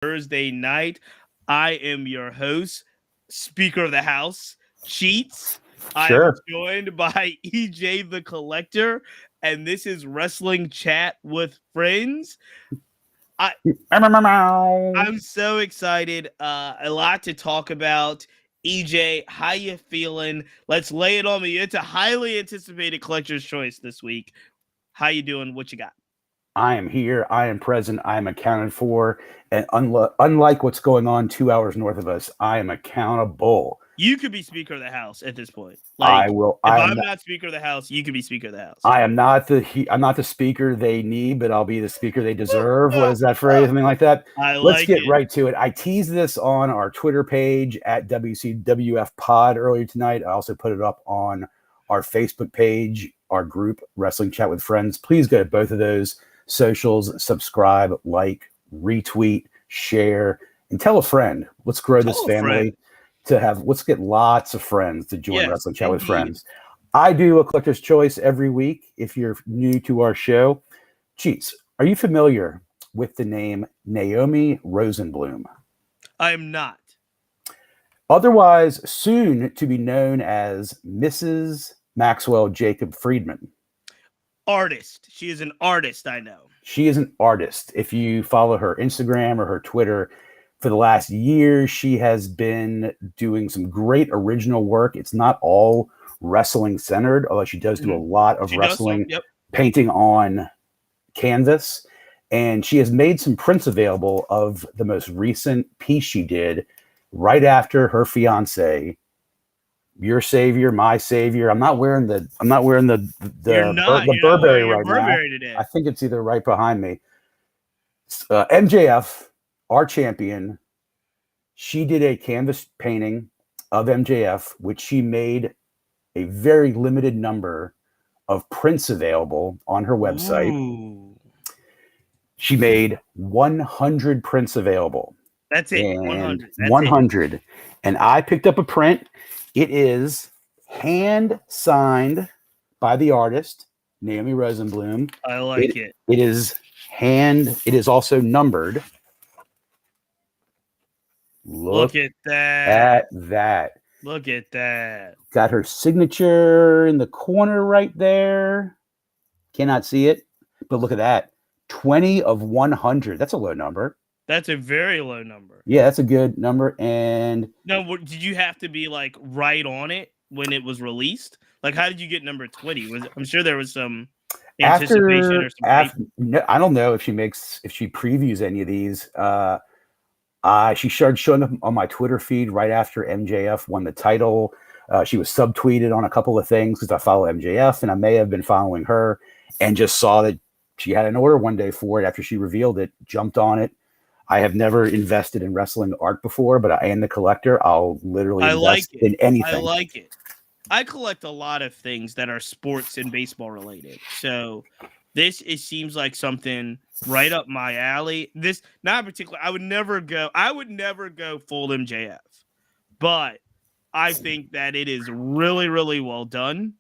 Thursday night. I am your host, Speaker of the House, Cheats. I am Sure. joined by EJ the Collector, and this is Wrestling Chat with Friends. I I'm so excited. A lot to talk about. EJ, how you feeling? Let's lay it on me. It's a highly anticipated collector's choice this week. How you doing? What you got? I am here. I am present. I am accounted for. And unlike what's going on 2 hours north of us, I am accountable. You could be Speaker of the House at this point. I Like, will. if I am I'm not. not Speaker of the House, you could be Speaker of the House. I am not I'm not the speaker they need, but I'll be the speaker they deserve. What is that phrase? Something like that. I Let's like get it. right to it. I teased this on our Twitter page at WCWF Pod earlier tonight. I also put it up on our Facebook page, our group Wrestling Chat with Friends. Please go to both of those socials, subscribe, like, retweet, share, and tell a friend. Let's grow this family let's get lots of friends to join Wrestling Chat with Friends. I do a collector's choice every week. If you're new to our show, Cheats, are you familiar with the name Naomi Rosenblum? I am not. Otherwise soon to be known as Mrs. Maxwell Jacob Friedman. Artist. She is an artist, I know. She is an artist. If you follow her Instagram or her Twitter, for the last year, she has been doing some great original work. It's not all wrestling centered, although she does do a lot of wrestling painting on canvas. And she has made some prints available of the most recent piece she did right after her fiance, your savior, my savior. I'm not wearing the Burberry right Burberry now. Today. I think it's either right behind me. MJF, our champion, she did a canvas painting of MJF, which she made a very limited number of prints available on her website. Ooh. She made 100 prints available. That's it. 100. That's 100. It. And I picked up a print. It is hand signed by the artist, Naomi Rosenblum. I like it. It is also numbered. Look at that. Look at that. Got her signature in the corner right there. Cannot see it, but look at that. 20 of 100. That's a low number. That's a very low number. Yeah, that's a good number. And no, did you have to be like right on it when it was released? Like, how did you get number 20? I'm sure there was some anticipation or something. No, I don't know if she previews any of these. She started showing up on my Twitter feed right after MJF won the title. She was subtweeted on a couple of things because I follow MJF, and I may have been following her and just saw that she had an order one day for it after she revealed it, jumped on it. I have never invested in wrestling art before, but I am the collector. I'll literally invest in anything. I like it. I collect a lot of things that are sports and baseball related. So it seems like something right up my alley. This not particular. I would never go full MJF, but I think that it is really, really well done.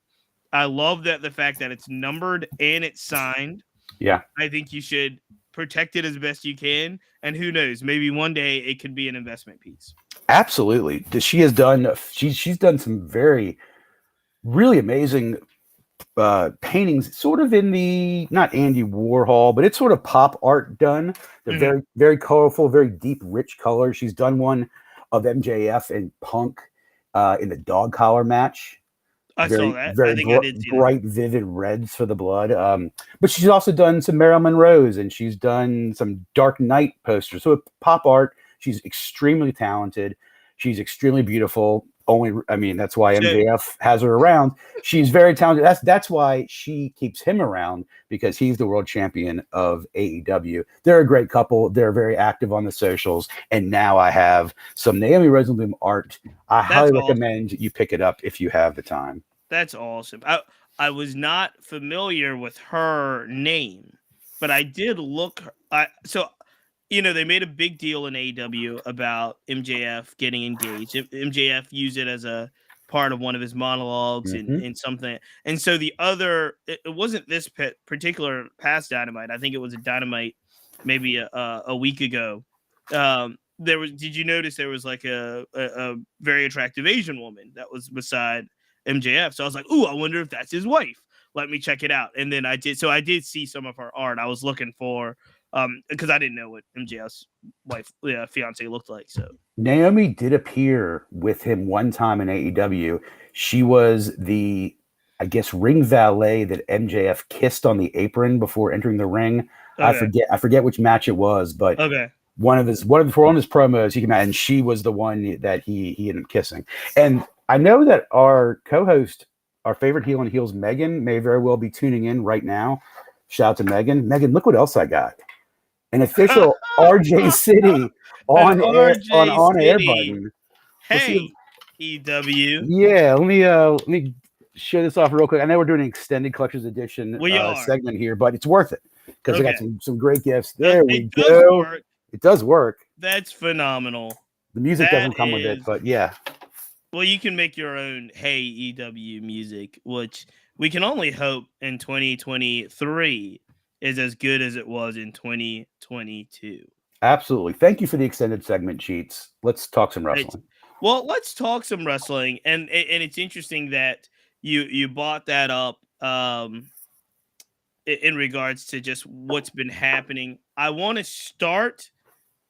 I love the fact that it's numbered and it's signed. Yeah, I think you should protect it as best you can, and who knows, maybe one day it could be an investment piece. Absolutely. She's done some very, really amazing paintings, sort of in the, not Andy Warhol, but it's sort of pop art done. They're very, very colorful, very deep, rich colors. She's done one of MJF and Punk in the dog collar match. I saw that. Very I think I did see bright, vivid reds for the blood. But she's also done some Marilyn Monroe's, and she's done some Dark Knight posters. So pop art, she's extremely talented. She's extremely beautiful. That's why MJF has her around. She's very talented. That's why she keeps him around, because he's the world champion of AEW. They're a great couple. They're very active on the socials. And now I have some Naomi Rosenblum art. I highly recommend you pick it up if you have the time. That's awesome. I was not familiar with her name, but I did look. They made a big deal in AEW about MJF getting engaged. MJF used it as a part of one of his monologues in something. And so it wasn't this particular past Dynamite. I think it was a Dynamite maybe a week ago Did you notice there was like a very attractive Asian woman that was beside MJF? So I was like, ooh, I wonder if that's his wife. Let me check it out. And then I did. So I did see some of her art. I was looking for because I didn't know what MJF's wife, fiance looked like. So Naomi did appear with him one time in AEW. She was the, I guess, ring valet that MJF kissed on the apron before entering the ring. okay. I forget which match it was, but Okay. one of his promos he came out, and she was the one that he ended up kissing. And I know that our co-host, our favorite heel and heels, Megan, may very well be tuning in right now. Shout out to Megan. Megan, look what else I got. An official RJ City on air button. Hey, EW. Yeah, let me show this off real quick. I know we're doing an extended collector's edition segment here, but it's worth it because I got some great gifts. There we go. It does work. That's phenomenal. The music doesn't come with it, but yeah. Well, you can make your own Hey EW music, which we can only hope in 2023 is as good as it was in 2022. Absolutely. Thank you for the extended segment, Cheats. Let's talk some wrestling. Well, let's talk some wrestling, and it's interesting that you brought that up in regards to just what's been happening. I want to start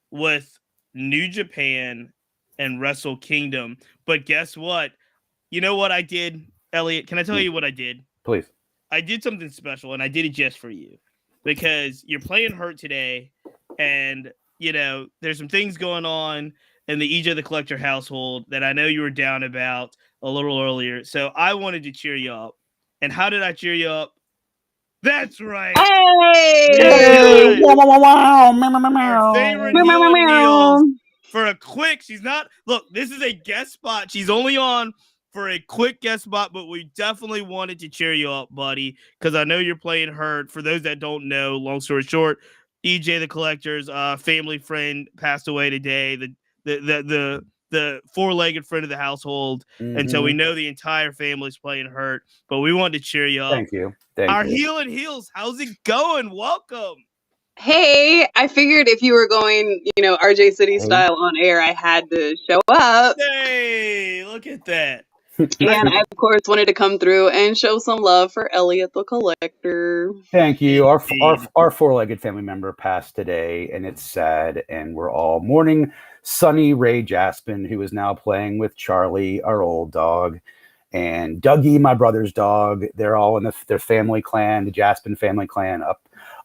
with New Japan and Wrestle Kingdom, but guess what? You know what I did, Elliot? Can I tell you what I did? Please. I did something special, and I did it just for you because you're playing Hurt today, and there's some things going on in the EJ the Collector household that I know you were down about a little earlier. So I wanted to cheer you up. And how did I cheer you up? That's right. Hey! Our favorite heel and heels for a quick. Look, this is a guest spot. She's only on for a quick guest spot, but we definitely wanted to cheer you up, buddy, because I know you're playing Hurt. For those that don't know, long story short, EJ the Collector's family friend passed away today. The four-legged friend of the household, and so we know the entire family's playing Hurt. But we wanted to cheer you up. Thank you. Our heel and heels, how's it going? Welcome. Hey, I figured if you were going, RJ City style on air, I had to show up. Hey, look at that. And I, of course, wanted to come through and show some love for Elliot the Collector. Thank you. Our four-legged family member passed today, and it's sad, and we're all mourning Sonny Ray Jaspin, who is now playing with Charlie, our old dog, and Dougie, my brother's dog. They're all in their family clan, the Jaspin family clan,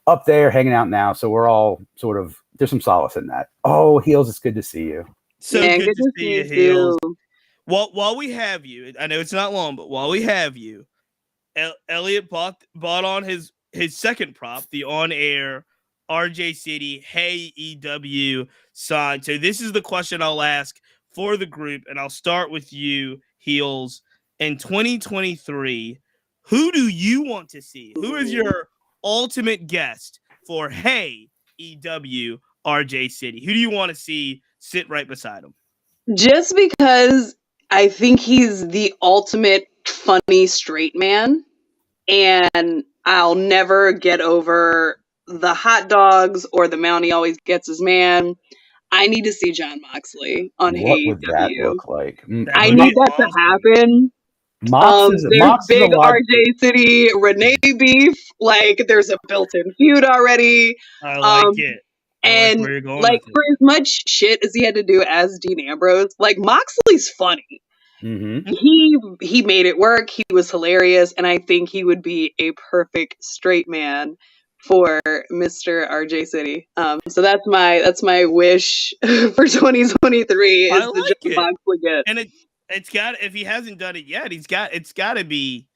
up there hanging out now. So we're all sort of, there's some solace in that. Oh, Heels, it's good to see you. So good to see you, Heels. Well, while we have you, I know it's not long, but while we have you, Elliot bought on his second prop, the on-air RJ City Hey EW sign. So this is the question I'll ask for the group, and I'll start with you, Heels. In 2023, who do you want to see? Who is your ultimate guest for Hey EW RJ City? Who do you want to see sit right beside him? Just because I think he's the ultimate funny straight man, and I'll never get over the hot dogs or the Mountie always gets his man. I need to see Jon Moxley on AEW. What would that look like? I need that to happen. There's big RJ City Renee beef. Like, there's a built-in feud already. I like it. And like for as much shit as he had to do as Dean Ambrose, like Moxley's funny. Mm-hmm. He made it work. He was hilarious, and I think he would be a perfect straight man for Mr. RJ City. So that's my wish for 2023 is the Jon Moxley get. And it's got, if he hasn't done it yet, it's got to be.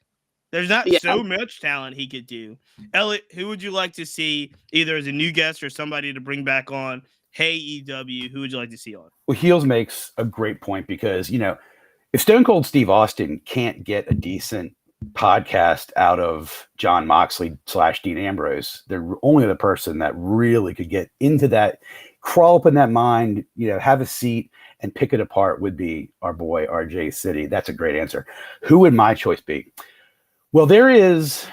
There's not so much talent he could do. Elliot, who would you like to see either as a new guest or somebody to bring back on Hey EW? Who would you like to see on? Well, Heels makes a great point because, if Stone Cold Steve Austin can't get a decent podcast out of Jon Moxley / Dean Ambrose, they're only the person that really could get into that, crawl up in that mind, have a seat and pick it apart would be our boy RJ City. That's a great answer. Who would my choice be? Well, there is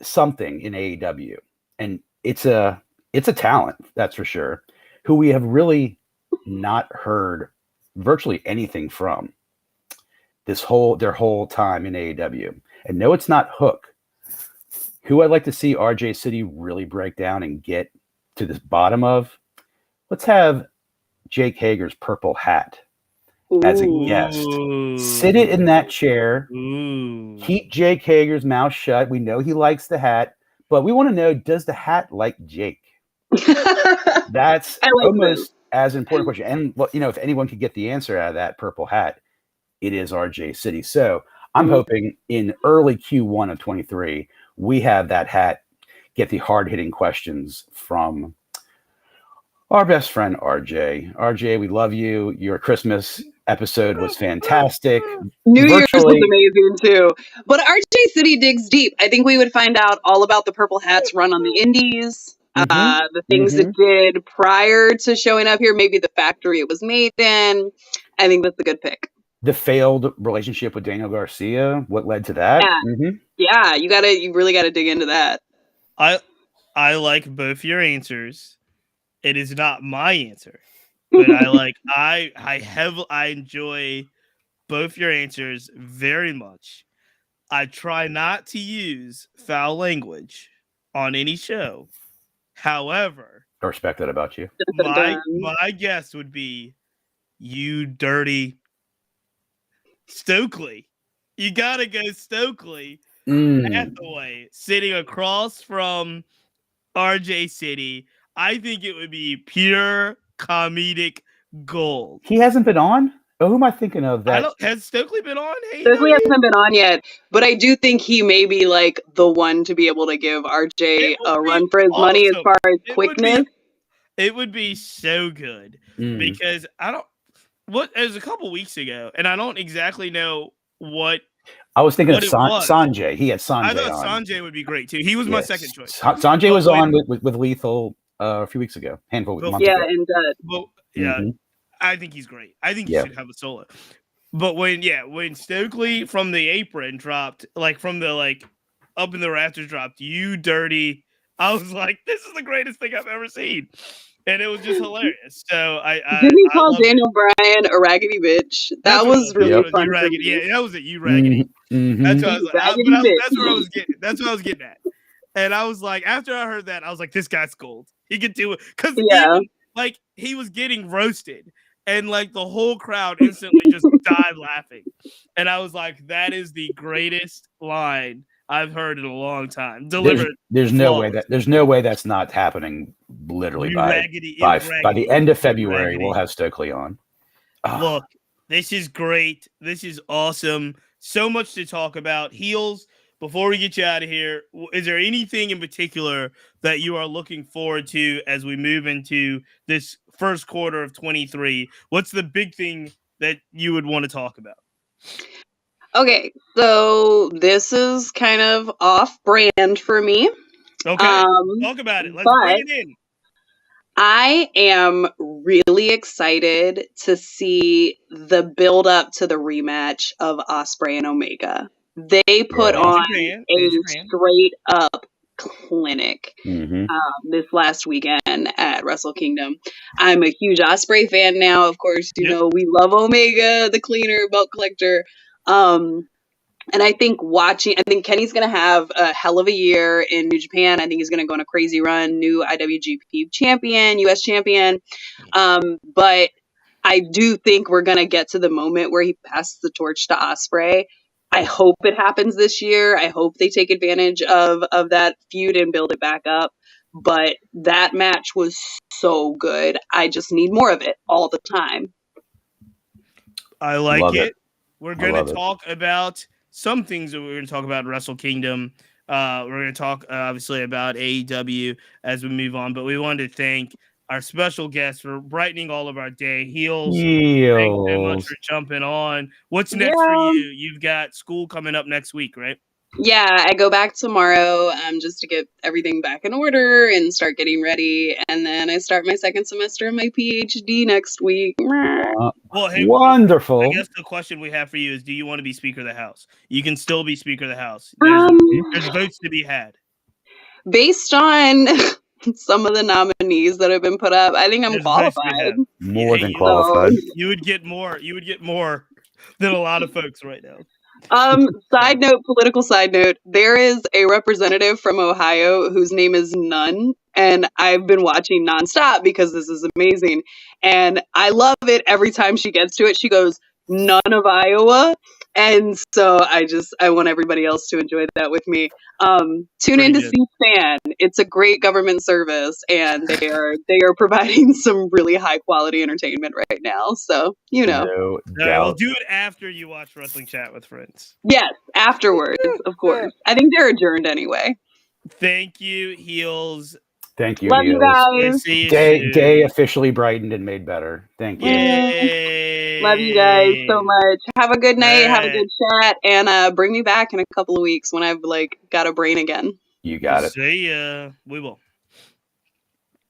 something in AEW, and it's a talent, that's for sure. who we have really not heard virtually anything from their whole time in AEW. And no, it's not Hook. Who I'd like to see RJ City really break down and get to the bottom of. Let's have Jake Hager's purple hat as a guest. Sit it in that chair. Keep Jake Hager's mouth shut. We know he likes the hat, but we want to know, does the hat like Jake? That's almost as important question. And if anyone could get the answer out of that purple hat, it is RJ City. So I'm hoping in early Q1 of 23, we have that hat get the hard-hitting questions from our best friend, RJ. RJ, we love you. Your Christmas episode was fantastic. New Year's was amazing too. But RJ City digs deep. I think we would find out all about the Purple Hats run on the Indies, the things it did prior to showing up here, maybe the factory it was made in. I think that's a good pick. The failed relationship with Daniel Garcia, what led to that? Yeah, you really gotta dig into that. I like both your answers. It is not my answer, but I enjoy both your answers very much. I try not to use foul language on any show. However, I respect that about you. My guess would be, you dirty Stokely. You gotta go Stokely. Hathaway sitting across from RJ City. I think it would be pure comedic gold. He hasn't been on? Oh, who am I thinking of? Has Stokely been on? Stokely hasn't been on yet, but I do think he may be like the one to be able to give RJ a run for his money as far as quickness. It would be so good because it was a couple weeks ago, and I don't exactly know what. I was thinking of Sanjay. He had Sanjay. I thought Sanjay would be great too. He was my second choice. Sanjay was on with Lethal a few weeks ago, handful of months ago. I think he's great. I think he should have a solo. But when Stokely from the apron dropped, from the up in the rafters dropped, you dirty, I was like, this is the greatest thing I've ever seen. And it was just hilarious. So didn't he call Daniel Bryan a raggedy bitch? That was really fun. Yeah, that was it. You raggedy. That's what I was that's where I was getting. That's what I was getting at. And I was like, after I heard that, I was like, this guy's gold. He could do it because he was getting roasted, and the whole crowd instantly just died laughing. And I was like, that is the greatest line I've heard in a long time. Delivered. There's no way that's not happening. Literally by the end of February, we'll have Stokely on. Look, this is great. This is awesome. So much to talk about. Heels. Before we get you out of here, is there anything in particular that you are looking forward to as we move into this first quarter of 23? What's the big thing that you would want to talk about? Okay, so this is kind of off-brand for me. Okay, talk about it. Let's bring it in. I am really excited to see the build-up to the rematch of Ospreay and Omega. They put on a straight-up clinic this last weekend at Wrestle Kingdom. I'm a huge Ospreay fan now. Of course, you know, we love Omega, the cleaner, belt collector. And I think Kenny's going to have a hell of a year in New Japan. I think he's going to go on a crazy run, new IWGP champion, US champion. But I do think we're going to get to the moment where he passes the torch to Ospreay. I hope it happens this year. I hope they take advantage of that feud and build it back up. But that match was so good. I just need more of it all the time. I like it. We're going to talk about some things that we're going to talk about in Wrestle Kingdom. We're going to talk, obviously, about AEW as we move on. But we wanted to thank our special guests for brightening all of our day. Heels. Thank you so much for jumping on. What's next for you? You've got school coming up next week, right? Yeah, I go back tomorrow just to get everything back in order and start getting ready. And then I start my second semester of my PhD next week. Wonderful. I guess the question we have for you is, do you want to be Speaker of the House? You can still be Speaker of the House. There's votes to be had. Based on some of the nominees that have been put up. I think I'm It's nice we qualified. have. More than you- qualified. You would get more. You would get more than a lot of folks right now. Side note, political side note, there is a representative from Ohio whose name is Nunn, and I've been watching nonstop because this is amazing. And I love it every time she gets to it. She goes, "None of Iowa." And so I want everybody else to enjoy that with me. Tune in to Pretty good. C-SPAN. It's a great government service, and they are providing some really high quality entertainment right now. So, you know. No All right, doubt. we'll do it after you watch Wrestling Chat with Friends. Yes, afterwards, of course. I think they're adjourned anyway. Thank you, Heels. Thank you, Love you Heels. We'll guys. see you soon. Day officially brightened and made better. Thank you. Yay. Love you guys so much. Have a good night. Have a Alright. good chat, and bring me back in a couple of weeks when I've got a brain again. You got it. See ya. We will.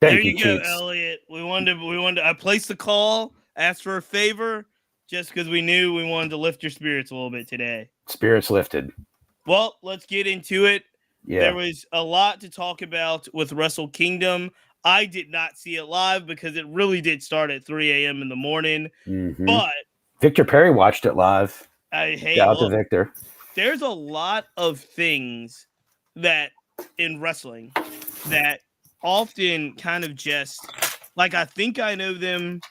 Thank There you, you go, Cheeks. Elliot. We wanted to. I placed the call, asked for a favor, just because we knew we wanted to lift your spirits a little bit today. Spirits lifted. Well, let's get into it. Yeah. There was a lot to talk about with Wrestle Kingdom. I did not see it live because it really did start at 3 a.m. in the morning. Mhm. But Victor Perry watched it live. hey, Shout out to look, Victor. there's a lot of things that in wrestling that often kind of just like I think I know them,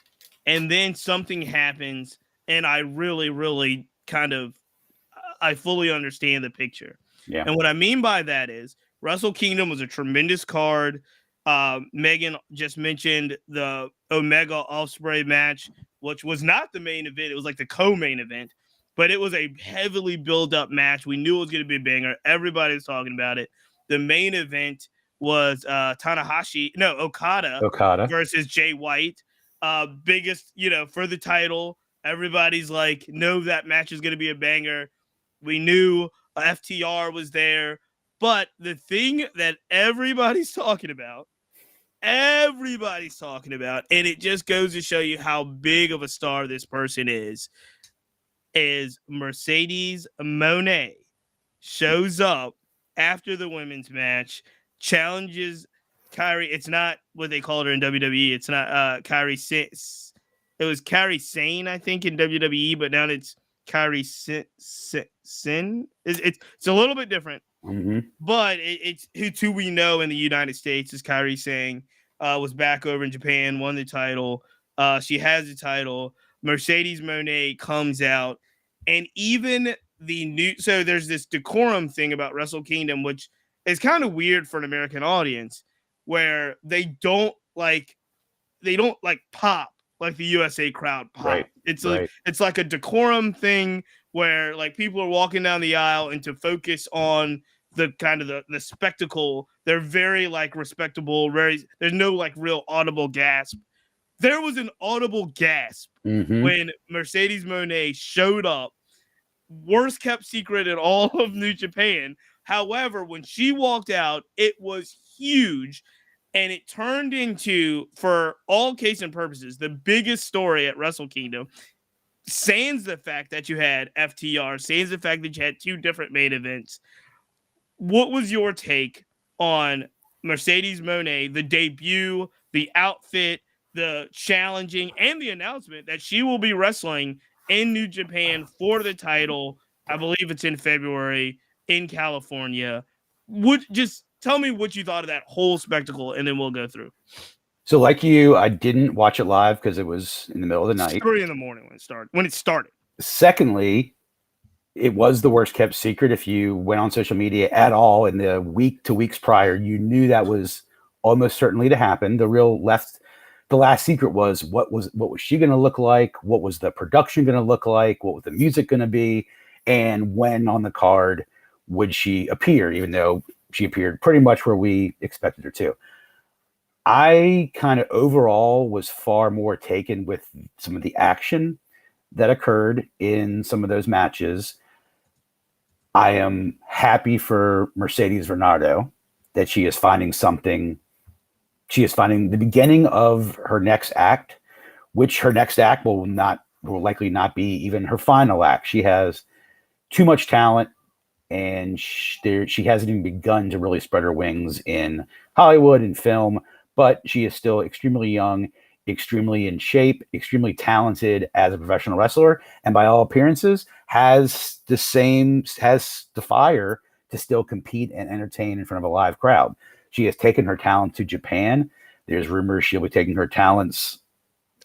and then something happens, and I really, really kind of I fully understand the picture. Yeah. And what I mean by that is Wrestle Kingdom was a tremendous card. Megan just mentioned the Omega Ospreay match, which was not the main event. It was like the co-main event, but it was a heavily built-up match. We knew it was going to be a banger. Everybody's talking about it. The main event was Okada versus Jay White. Biggest, for the title. Everybody's like, no, that match is going to be a banger. We knew FTR was there. But the thing that everybody's talking about, and it just goes to show you how big of a star this person is Mercedes Moné shows up after the women's match, challenges Kairi. It's not what they called her in WWE. It's not Kairi. It was Kairi Sane, I think, in WWE, but now it's Kairi Sin. It's a little bit different. Mm-hmm. But it's who we know in the United States is Kairi Sane, was back over in Japan, won the title. She has the title. Mercedes Moné comes out, and even so there's this decorum thing about Wrestle Kingdom, which is kind of weird for an American audience, where they don't pop like the USA crowd pop. Right. It's like a decorum thing where like people are walking down the aisle, and to focus on the kind of the spectacle, they're very like respectable. There's no like real audible gasp. There was an audible gasp when Mercedes Moné showed up. Worst kept secret in all of New Japan. However, when she walked out, it was huge, and it turned into, for all case and purposes, the biggest story at Wrestle Kingdom. Sans the fact that you had FTR, sans the fact that you had two different main events. What was your take on Mercedes Moné, the debut, the outfit, the challenging, and the announcement that she will be wrestling in New Japan for the title? I believe it's in February in California. Just tell me what you thought of that whole spectacle, and then we'll go through. So like you, I didn't watch it live because it was in the middle of the night. 3 a.m. when it started. Secondly, it was the worst kept secret. If you went on social media at all in the week to weeks prior, you knew that was almost certainly to happen. The last secret was what was she going to look like? What was the production going to look like? What was the music going to be? And when on the card would she appear, even though she appeared pretty much where we expected her to. I kind of overall was far more taken with some of the action that occurred in some of those matches. I am happy for Mercedes Varnado that she is finding something. She is finding the beginning of her next act, which her next act will likely not be even her final act. She has too much talent and she hasn't even begun to really spread her wings in Hollywood and film, but she is still extremely young, extremely in shape, extremely talented as a professional wrestler, and by all appearances has the fire to still compete and entertain in front of a live crowd. She has taken her talent to Japan. There's rumors she'll be taking her talents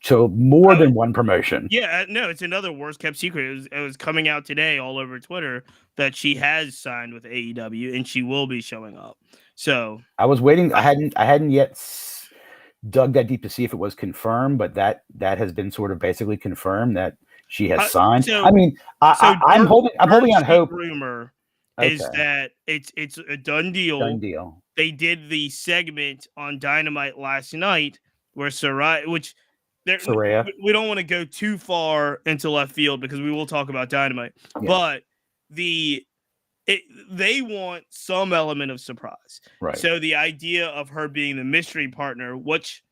to more than one promotion. Yeah, no, it's another worst kept secret. It was coming out today all over Twitter that she has signed with AEW and she will be showing up. So I was waiting. I hadn't yet dug that deep to see if it was confirmed, but that has been sort of basically confirmed that she has signed. I'm holding on hope. Rumor is that it's a done deal. Done deal. They did the segment on Dynamite last night where Saraya, we don't want to go too far into left field because we will talk about Dynamite, but they want some element of surprise. Right. So the idea of her being the mystery partner, which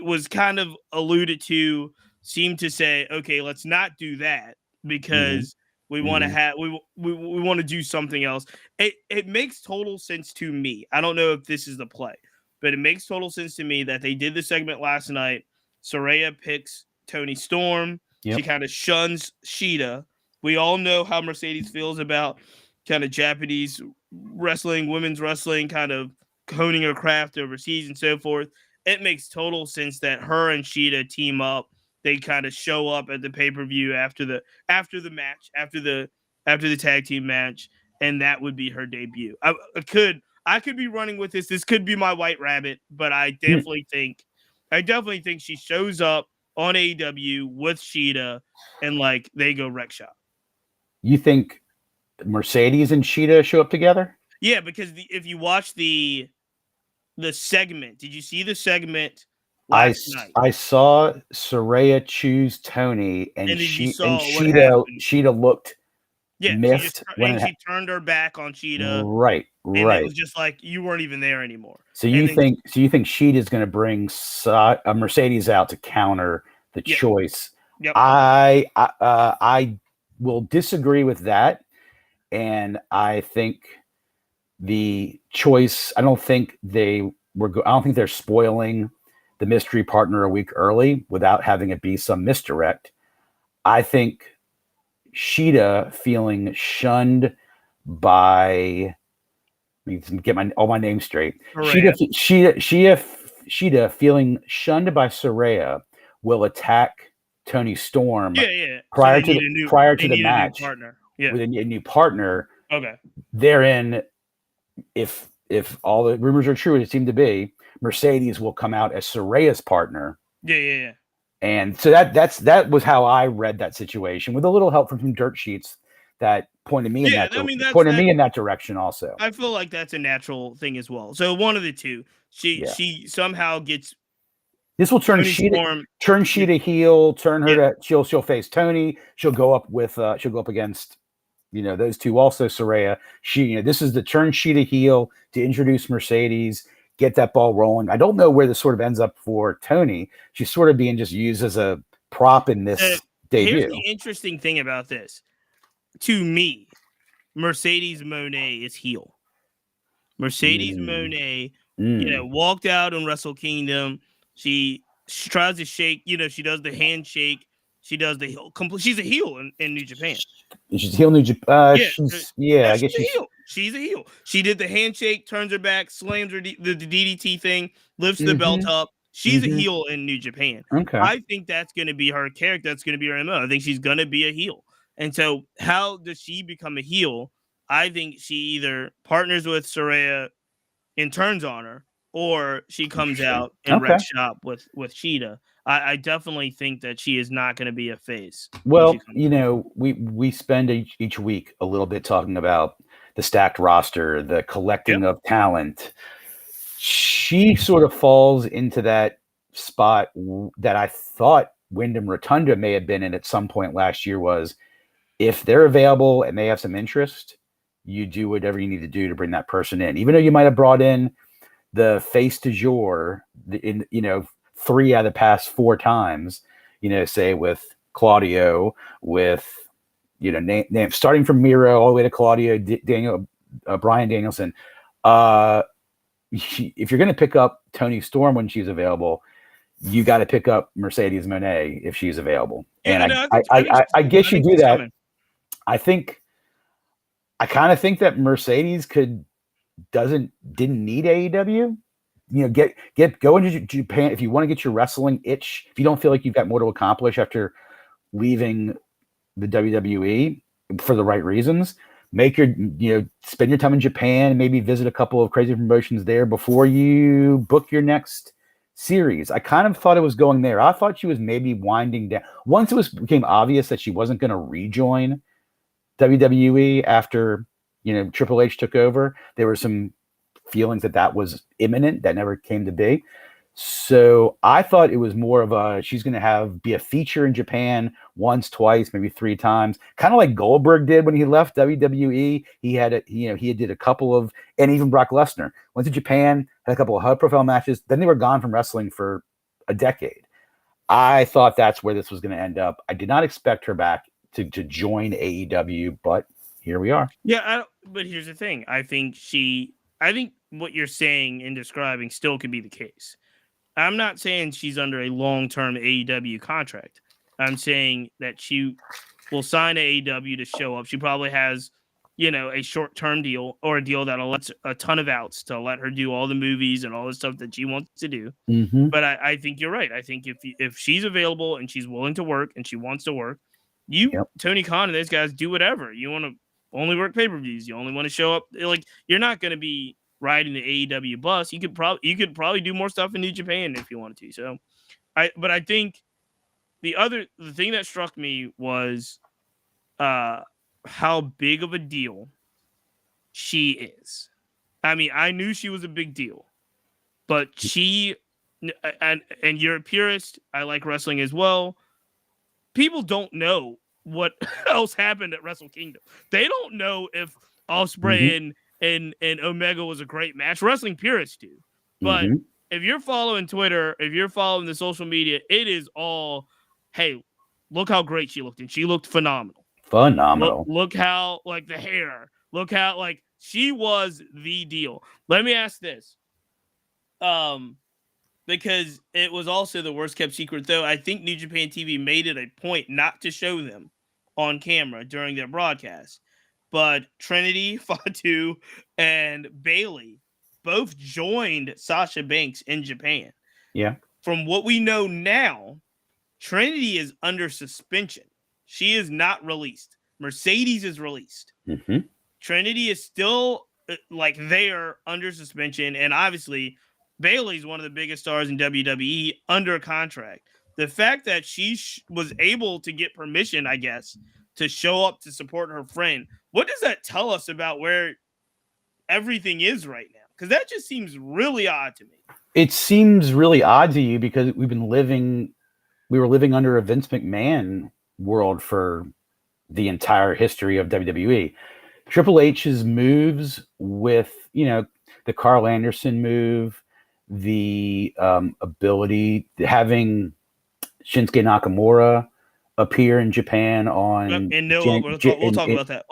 was kind of alluded to, seemed to say, okay, let's not do that because we want to have we want to do something else. It makes total sense to me. I don't know if this is the play, but it makes total sense to me that they did the segment last night. Saraya picks Toni Storm. Yep. She kind of shuns Shida. We all know how Mercedes feels about kind of Japanese wrestling, women's wrestling, kind of honing her craft overseas and so forth. It makes total sense that her and Shida team up. They kind of show up at the pay-per-view after the match, after the tag team match, and that would be her debut. I could be running with this. This could be my white rabbit, but I definitely think she shows up on AEW with Shida and like they go wreck shop. You think Mercedes and Shida show up together? Yeah, because if you watch the segment, did you see the segment last night? I saw Saraya choose Toni, and Shida looked miffed she turned her back on Shida. Right. And it was just like you weren't even there anymore. So you think Shida is going to bring a Mercedes out to counter the choice? Yep. I will disagree with that, and I think the choice. I don't think they're spoiling the mystery partner a week early without having it be some misdirect. I think Shida feeling shunned by. Let me get all my names straight. Shida feeling shunned by Saraya will attack Toni Storm. Prior to the match with a new partner. Okay. Therein, if all the rumors are true, it seemed to be, Mercedes will come out as Saraya's partner. Yeah. And so that was how I read that situation, with a little help from some dirt sheets that pointed me in that direction also. I feel like that's a natural thing as well. So one of the two, she somehow gets. This will turn Shida heel, turn her to she'll face Toni. She'll go up against those two also, Saraya. This is the turn Shida heel to introduce Mercedes, get that ball rolling. I don't know where this sort of ends up for Toni. She's sort of being just used as a prop in this debut. Here's the interesting thing about this. To me, Mercedes Moné is heel. Mercedes Moné, walked out on Wrestle Kingdom. She tries to shake, she does the handshake. She does the heel. She's a heel in New Japan. She's a heel New Japan. I guess she's a heel. She did the handshake, turns her back, slams her the DDT thing, lifts the belt up. She's a heel in New Japan. Okay. I think that's going to be her character. That's going to be her MO. I think she's going to be a heel. And so how does she become a heel? I think she either partners with Saraya and turns on her, or she comes out and wrecks shop with Shida. I definitely think that she is not going to be a face. Well, we spend each week a little bit talking about the stacked roster, the collecting of talent. She sort of falls into that spot that I thought Wyndham Rotunda may have been in at some point last year. Was, if they're available and they have some interest, you do whatever you need to do to bring that person in. Even though you might have brought in the face du jour in 3 out of the past 4 times, say with Claudio, with starting from Miro all the way to Claudia, Daniel, Brian Danielson. If you're going to pick up Toni Storm when she's available, you got to pick up Mercedes Moné if she's available. Yeah, and no, I guess you do that. Coming. I kind of think that Mercedes didn't need AEW. Go into Japan if you want to get your wrestling itch. If you don't feel like you've got more to accomplish after leaving the WWE for the right reasons, spend your time in Japan and maybe visit a couple of crazy promotions there before you book your next series. I kind of thought it was going there. I thought she was maybe winding down once became obvious that she wasn't going to rejoin WWE after Triple H took over. There were some feelings that was imminent. That never came to be. So I thought it was more of she's going to be a feature in Japan once, twice, maybe 3 times, kind of like Goldberg did when he left WWE. He did a couple of, and even Brock Lesnar went to Japan, had a couple of high profile matches. Then they were gone from wrestling for a decade. I thought that's where this was going to end up. I did not expect her back to join AEW, but here we are. Yeah, but here's the thing. I think what you're saying and describing still could be the case. I'm not saying she's under a long-term AEW contract. I'm saying that she will sign AEW to show up. She probably has, a short-term deal or a deal that'll let a ton of outs to let her do all the movies and all the stuff that she wants to do. Mm-hmm. But I think you're right. I think if she's available and she's willing to work and she wants to work, Tony Khan and those guys do whatever. You want to only work pay-per-views. You only want to show up. Like, you're not going to be riding the AEW bus. You could probably do more stuff in New Japan if you wanted to. So, I think the thing that struck me was how big of a deal she is. I mean, I knew she was a big deal, but and you're a purist. I like wrestling as well. People don't know what else happened at Wrestle Kingdom. They don't know if Ospreay and Omega was a great match. Wrestling purists do. But if you're following Twitter, if you're following the social media, it is all, hey, look how great she looked. And she looked phenomenal. Look how, like, the hair. Look how, like, she was the deal. Let me ask this. Because it was also the worst kept secret, though. I think New Japan TV made it a point not to show them on camera during their broadcast. But Trinity, Fatu, and Bayley both joined Sasha Banks in Japan. Yeah. From what we know now, Trinity is under suspension. She is not released. Mercedes is released. Mm-hmm. Trinity is still there under suspension. And obviously, Bayley's one of the biggest stars in WWE under contract. The fact that she was able to get permission, I guess, to show up to support her friend, what does that tell us about where everything is right now? Because that just seems really odd to me. It seems really odd to you because we were living under a Vince McMahon world for the entire history of WWE. Triple H's moves with, the Carl Anderson move, the ability, having Shinsuke Nakamura appear in Japan on in Noah. We'll talk about that.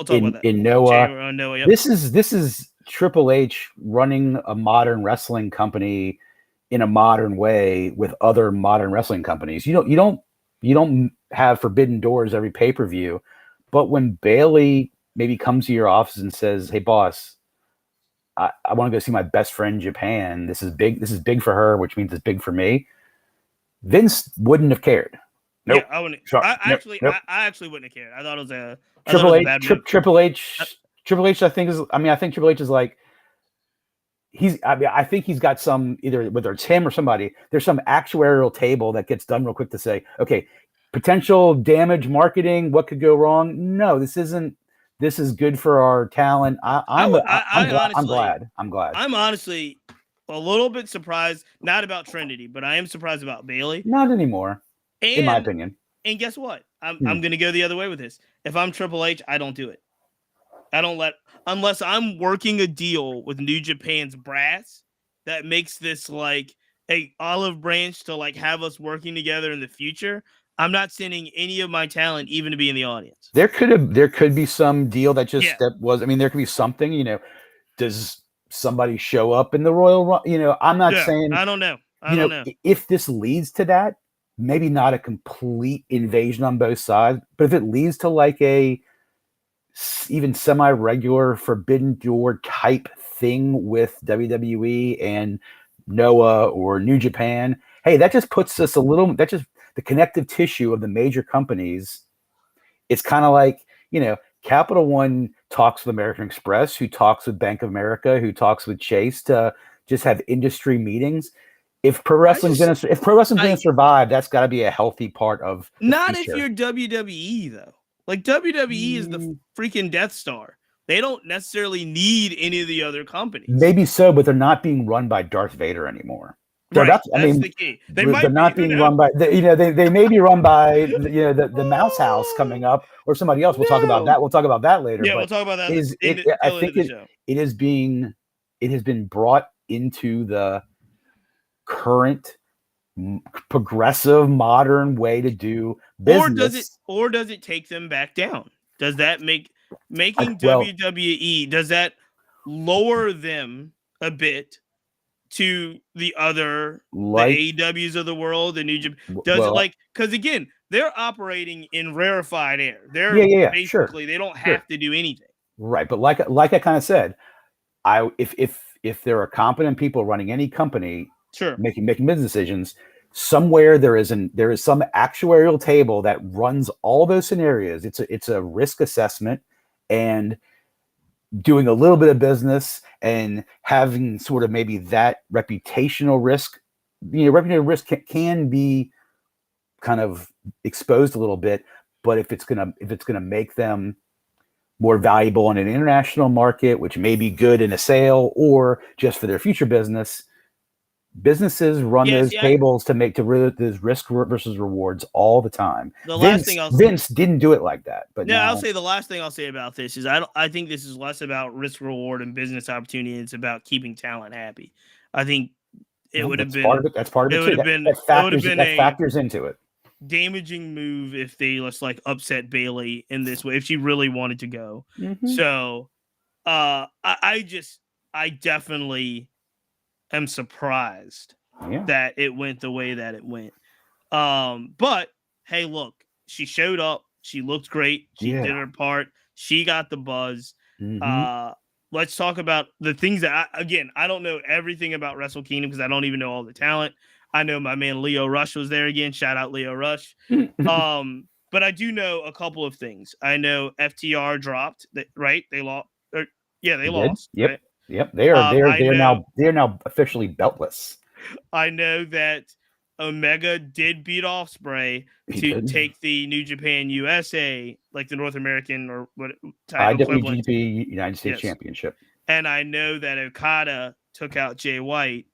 In Noah. Noah, yep. This is Triple H running a modern wrestling company in a modern way with other modern wrestling companies. You don't have forbidden doors every pay-per-view, but when Bayley maybe comes to your office and says, "Hey boss, I want to go see my best friend in Japan. This is big. This is big for her, which means it's big for me." Vince wouldn't have cared. Nope. Yeah, I wouldn't. I actually wouldn't have cared. I thought it was a Triple H. I think Triple H is like I think he's got some, either whether it's him or somebody. There's some actuarial table that gets done real quick to say, okay, potential damage, marketing, what could go wrong? No, this isn't. This is good for our talent. I'm glad. I'm honestly a little bit surprised, not about Trinity, but I am surprised about Bayley. Not anymore, in my opinion. And guess what? I'm going to go the other way with this. If I'm Triple H, I don't do it. I don't unless I'm working a deal with New Japan's brass that makes this like a olive branch to like have us working together in the future. I'm not sending any of my talent even to be in the audience. There could be some deal that just that was. I mean, there could be something. Does somebody show up in the Royal Rumble? I'm not saying. I don't know. I don't know. If this leads to that, maybe not a complete invasion on both sides, but if it leads to like a even semi-regular Forbidden Door type thing with WWE and Noah or New Japan, hey, that just puts us that's just the connective tissue of the major companies. It's kind of like, Capital One talks with American Express, who talks with Bank of America, who talks with Chase to just have industry meetings. If pro wrestling's going to survive, that's got to be a healthy part of the not future. If you're WWE though. Like WWE is the freaking Death Star. They don't necessarily need any of the other companies. Maybe so, but they're not being run by Darth Vader anymore. Right, that's the key. They're not being run by. They may be run by the Mouse House coming up or somebody else. We'll talk about that. We'll talk about that later. Yeah, we'll talk about that. I think it has been brought into the current progressive modern way to do business. Or does it take them back down? Does that making WWE, does that lower them a bit to the other the AEWs of the world, the New Japan? Because again, they're operating in rarefied air. They're basically they don't have to do anything. Right, but like I kind of said, if there are competent people running any company, making business decisions, somewhere there is some actuarial table that runs all those scenarios. It's a risk assessment, and doing a little bit of business and having sort of maybe that reputational risk. Reputational risk can be kind of exposed a little bit, but if it's gonna make them more valuable in an international market, which may be good in a sale or just for their future businesses run those tables to those risk versus rewards all the time. Vince didn't do it like that, but I'll say the last thing I'll say about this is I think this is less about risk reward and business opportunity. It's about keeping talent happy. I think it would have been that's part of it. That factors into it. Damaging move if they upset Bayley in this way if she really wanted to go. Mm-hmm. So I definitely am surprised that it went the way that it went. But hey, look, she showed up. She looked great. She did her part. She got the buzz. Mm-hmm. Let's talk about the things that I don't know everything about Wrestle Kingdom because I don't even know all the talent. I know my man Leo Rush was there again. Shout out Leo Rush. But I do know a couple of things. I know FTR dropped. Right? They lost. They lost. Yep. Right? Yep. They are now officially beltless. I know that Omega did beat Ospreay to take the New Japan USA, like the North American or what title equivalent. IWGP United States Championship. And I know that Okada took out Jay White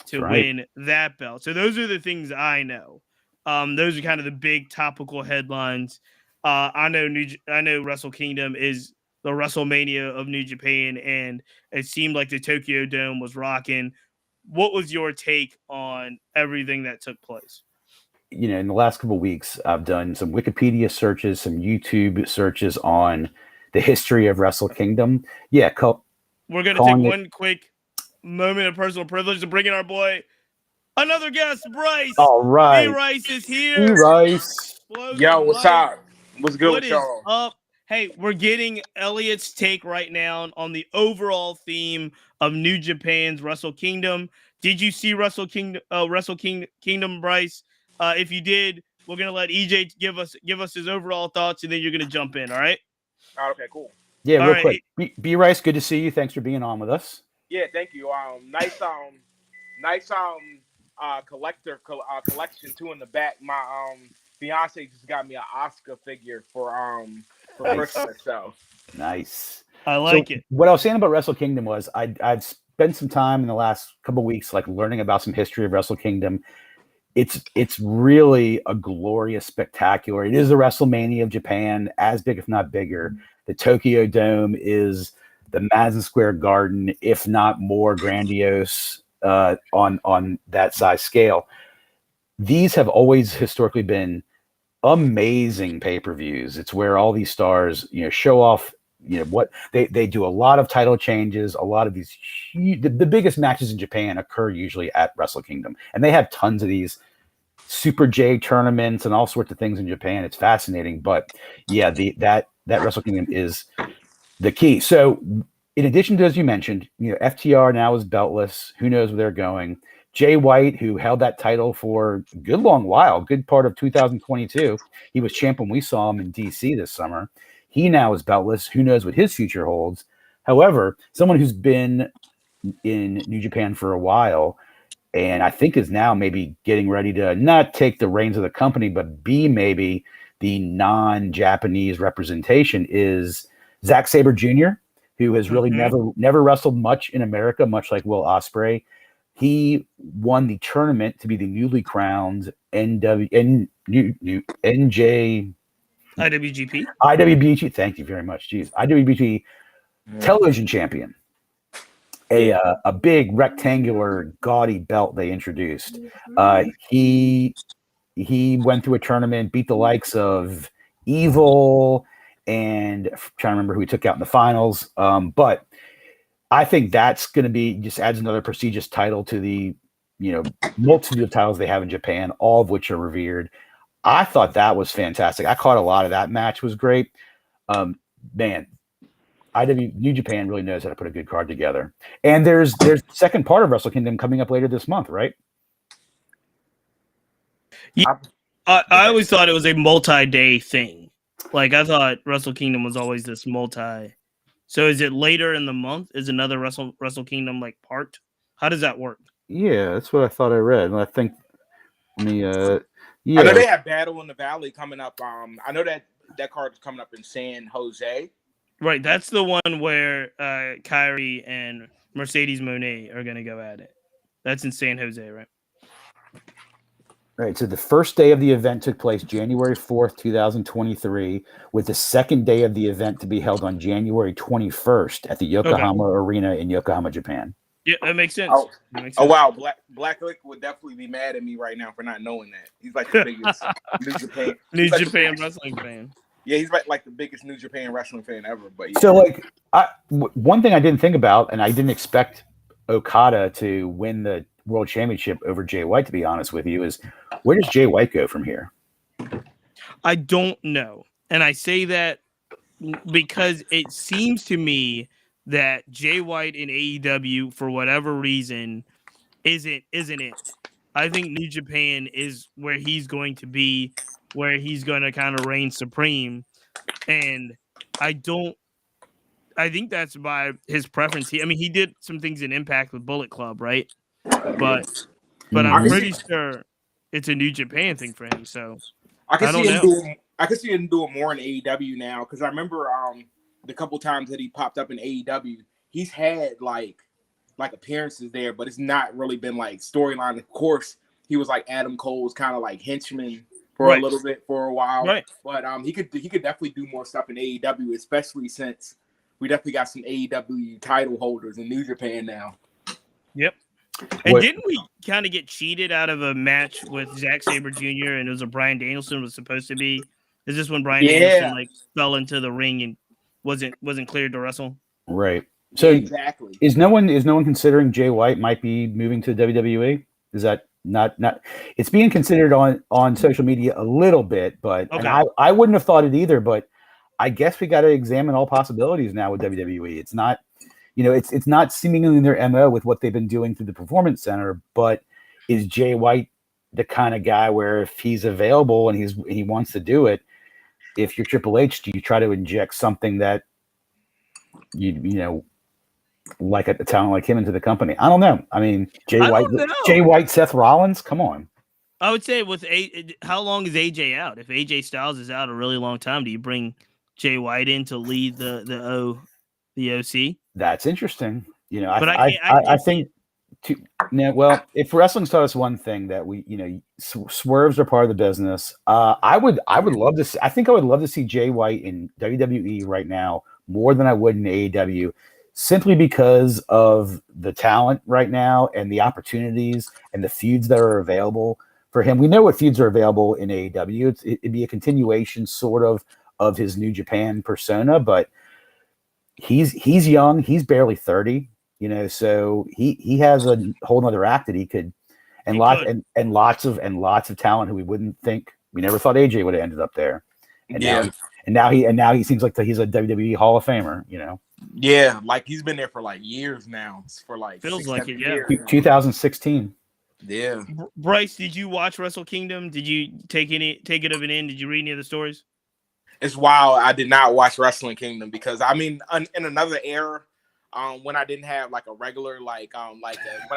to win that belt. So those are the things I know. Those are kind of the big topical headlines. I know Wrestle Kingdom is the WrestleMania of New Japan, and it seemed like the Tokyo Dome was rocking. What was your take on everything that took place? In the last couple of weeks, I've done some Wikipedia searches, some YouTube searches on the history of Wrestle Kingdom. Yeah, we're going to take one quick moment of personal privilege to bring in our boy, another guest, Bryce. All right. B-Rice is here. B-Rice. Yo, what's up? What's good with y'all? Up? Hey, we're getting Elliot's take right now on the overall theme of New Japan's Wrestle Kingdom. Did you see Wrestle Kingdom, Bryce? If you did, we're gonna let EJ give us his overall thoughts, and then you're gonna jump in. All right? Okay, cool. Yeah, real quick. B-Rice, good to see you. Thanks for being on with us. Yeah, thank you. Nice collection too in the back. My fiance just got me an Oscar figure for Christmas. So nice. I like it. What I was saying about Wrestle Kingdom was I've spent some time in the last couple of weeks learning about some history of Wrestle Kingdom. It's really a glorious spectacular. It is the WrestleMania of Japan, as big if not bigger. The Tokyo Dome is the Madison Square Garden, if not more grandiose on that size scale. These have always historically been amazing pay-per-views. It's where all these stars, show off, what they do. A lot of title changes. A lot of these the biggest matches in Japan occur usually at Wrestle Kingdom, and they have tons of these Super J tournaments and all sorts of things in Japan. It's fascinating, but yeah, that Wrestle Kingdom is the key. So, in addition to, as you mentioned, FTR now is beltless. Who knows where they're going? Jay White, who held that title for a good long while, good part of 2022. He was champ when we saw him in DC this summer. He now is beltless. Who knows what his future holds? However, someone who's been in New Japan for a while, and I think is now maybe getting ready to not take the reins of the company, but be maybe the non-Japanese representation, is Zack Sabre Jr., who has really never wrestled much in America, much like Will Ospreay. He won the tournament to be the newly crowned IWGP. Thank you very much. Jeez, IWGP television champion. A big rectangular gaudy belt they introduced. He went through a tournament, beat the likes of Evil, and I'm trying to remember who he took out in the finals. But I think that's going to be just adds another prestigious title to the multitude of titles they have in Japan, all of which are revered. I thought that was fantastic. I caught a lot of that match. Was great. Man, New Japan really knows how to put a good card together. And there's the second part of Wrestle Kingdom coming up later this month, right? Yeah, I always thought it was a multi-day thing. Like, I thought Wrestle Kingdom was always this multi. So is it later in the month? Is another Wrestle Kingdom like part? How does that work? Yeah, that's what I thought I read. And I think, yeah. I know they have Battle in the Valley coming up. I know that card is coming up in San Jose. Right, that's the one where Kyrie and Mercedes Moné are going to go at it. That's in San Jose, right? Right, so the first day of the event took place January 4th, 2023, with the second day of the event to be held on January 21st at the Yokohama Arena in Yokohama, Japan. Yeah, that makes sense. Oh wow, Black Lick would definitely be mad at me right now for not knowing that. He's like the biggest New Japan wrestling fan. Yeah, he's like the biggest New Japan wrestling fan ever. But yeah. So, one thing I didn't think about, and I didn't expect Okada to win the World Championship over Jay White, to be honest with you, is where does Jay White go from here? I don't know. And I say that because it seems to me that Jay White in AEW, for whatever reason, isn't it. I think New Japan is where he's going to be, where he's going to kind of reign supreme. And I think that's by his preference. He did some things in Impact with Bullet Club, right? But I'm pretty sure it's a New Japan thing for him. So I can see him doing more in AEW now, because I remember the couple times that he popped up in AEW, he's had like appearances there, but it's not really been like storyline. Of course, he was like Adam Cole's kind of like henchman for a little bit for a while, right? But he could definitely do more stuff in AEW, especially since we definitely got some AEW title holders in New Japan now. Yep. And didn't we kind of get cheated out of a match with Zack Sabre Jr. and it was a Bryan Danielson was supposed to be? Is this when Bryan Danielson fell into the ring and wasn't cleared to wrestle? Right. So exactly. Is no one considering Jay White might be moving to WWE? Is that not? It's being considered on social media a little bit, but and I wouldn't have thought it either. But I guess we got to examine all possibilities now with WWE. It's not. It's not seemingly in their MO with what they've been doing through the Performance Center, but is Jay White the kind of guy where if he's available and he wants to do it, if you're Triple H, do you try to inject something that like a talent like him into the company? I don't know. Jay White, Seth Rollins, come on. I would say how long is AJ out? If AJ Styles is out a really long time, do you bring Jay White in to lead the OC? That's interesting. I think if wrestling's taught us one thing, that we, swerves are part of the business. I would love to see, I think I would love to see Jay White in WWE right now more than I would in AEW, simply because of the talent right now and the opportunities and the feuds that are available for him. We know what feuds are available in AEW. It'd be a continuation sort of his New Japan persona, but he's young. He's barely 30, so he has a whole nother act that he could, and lots of talent who we wouldn't think. We never thought AJ would have ended up there. And now he seems like he's a WWE Hall of Famer, Yeah, like he's been there for like years now. For like feels 6, like 7 it, yeah. years. 2016. Yeah. Bryce, did you watch Wrestle Kingdom? Did you take it of an end? Did you read any of the stories? It's wild. I did not watch Wrestling Kingdom because in another era, when I didn't have like a regular when I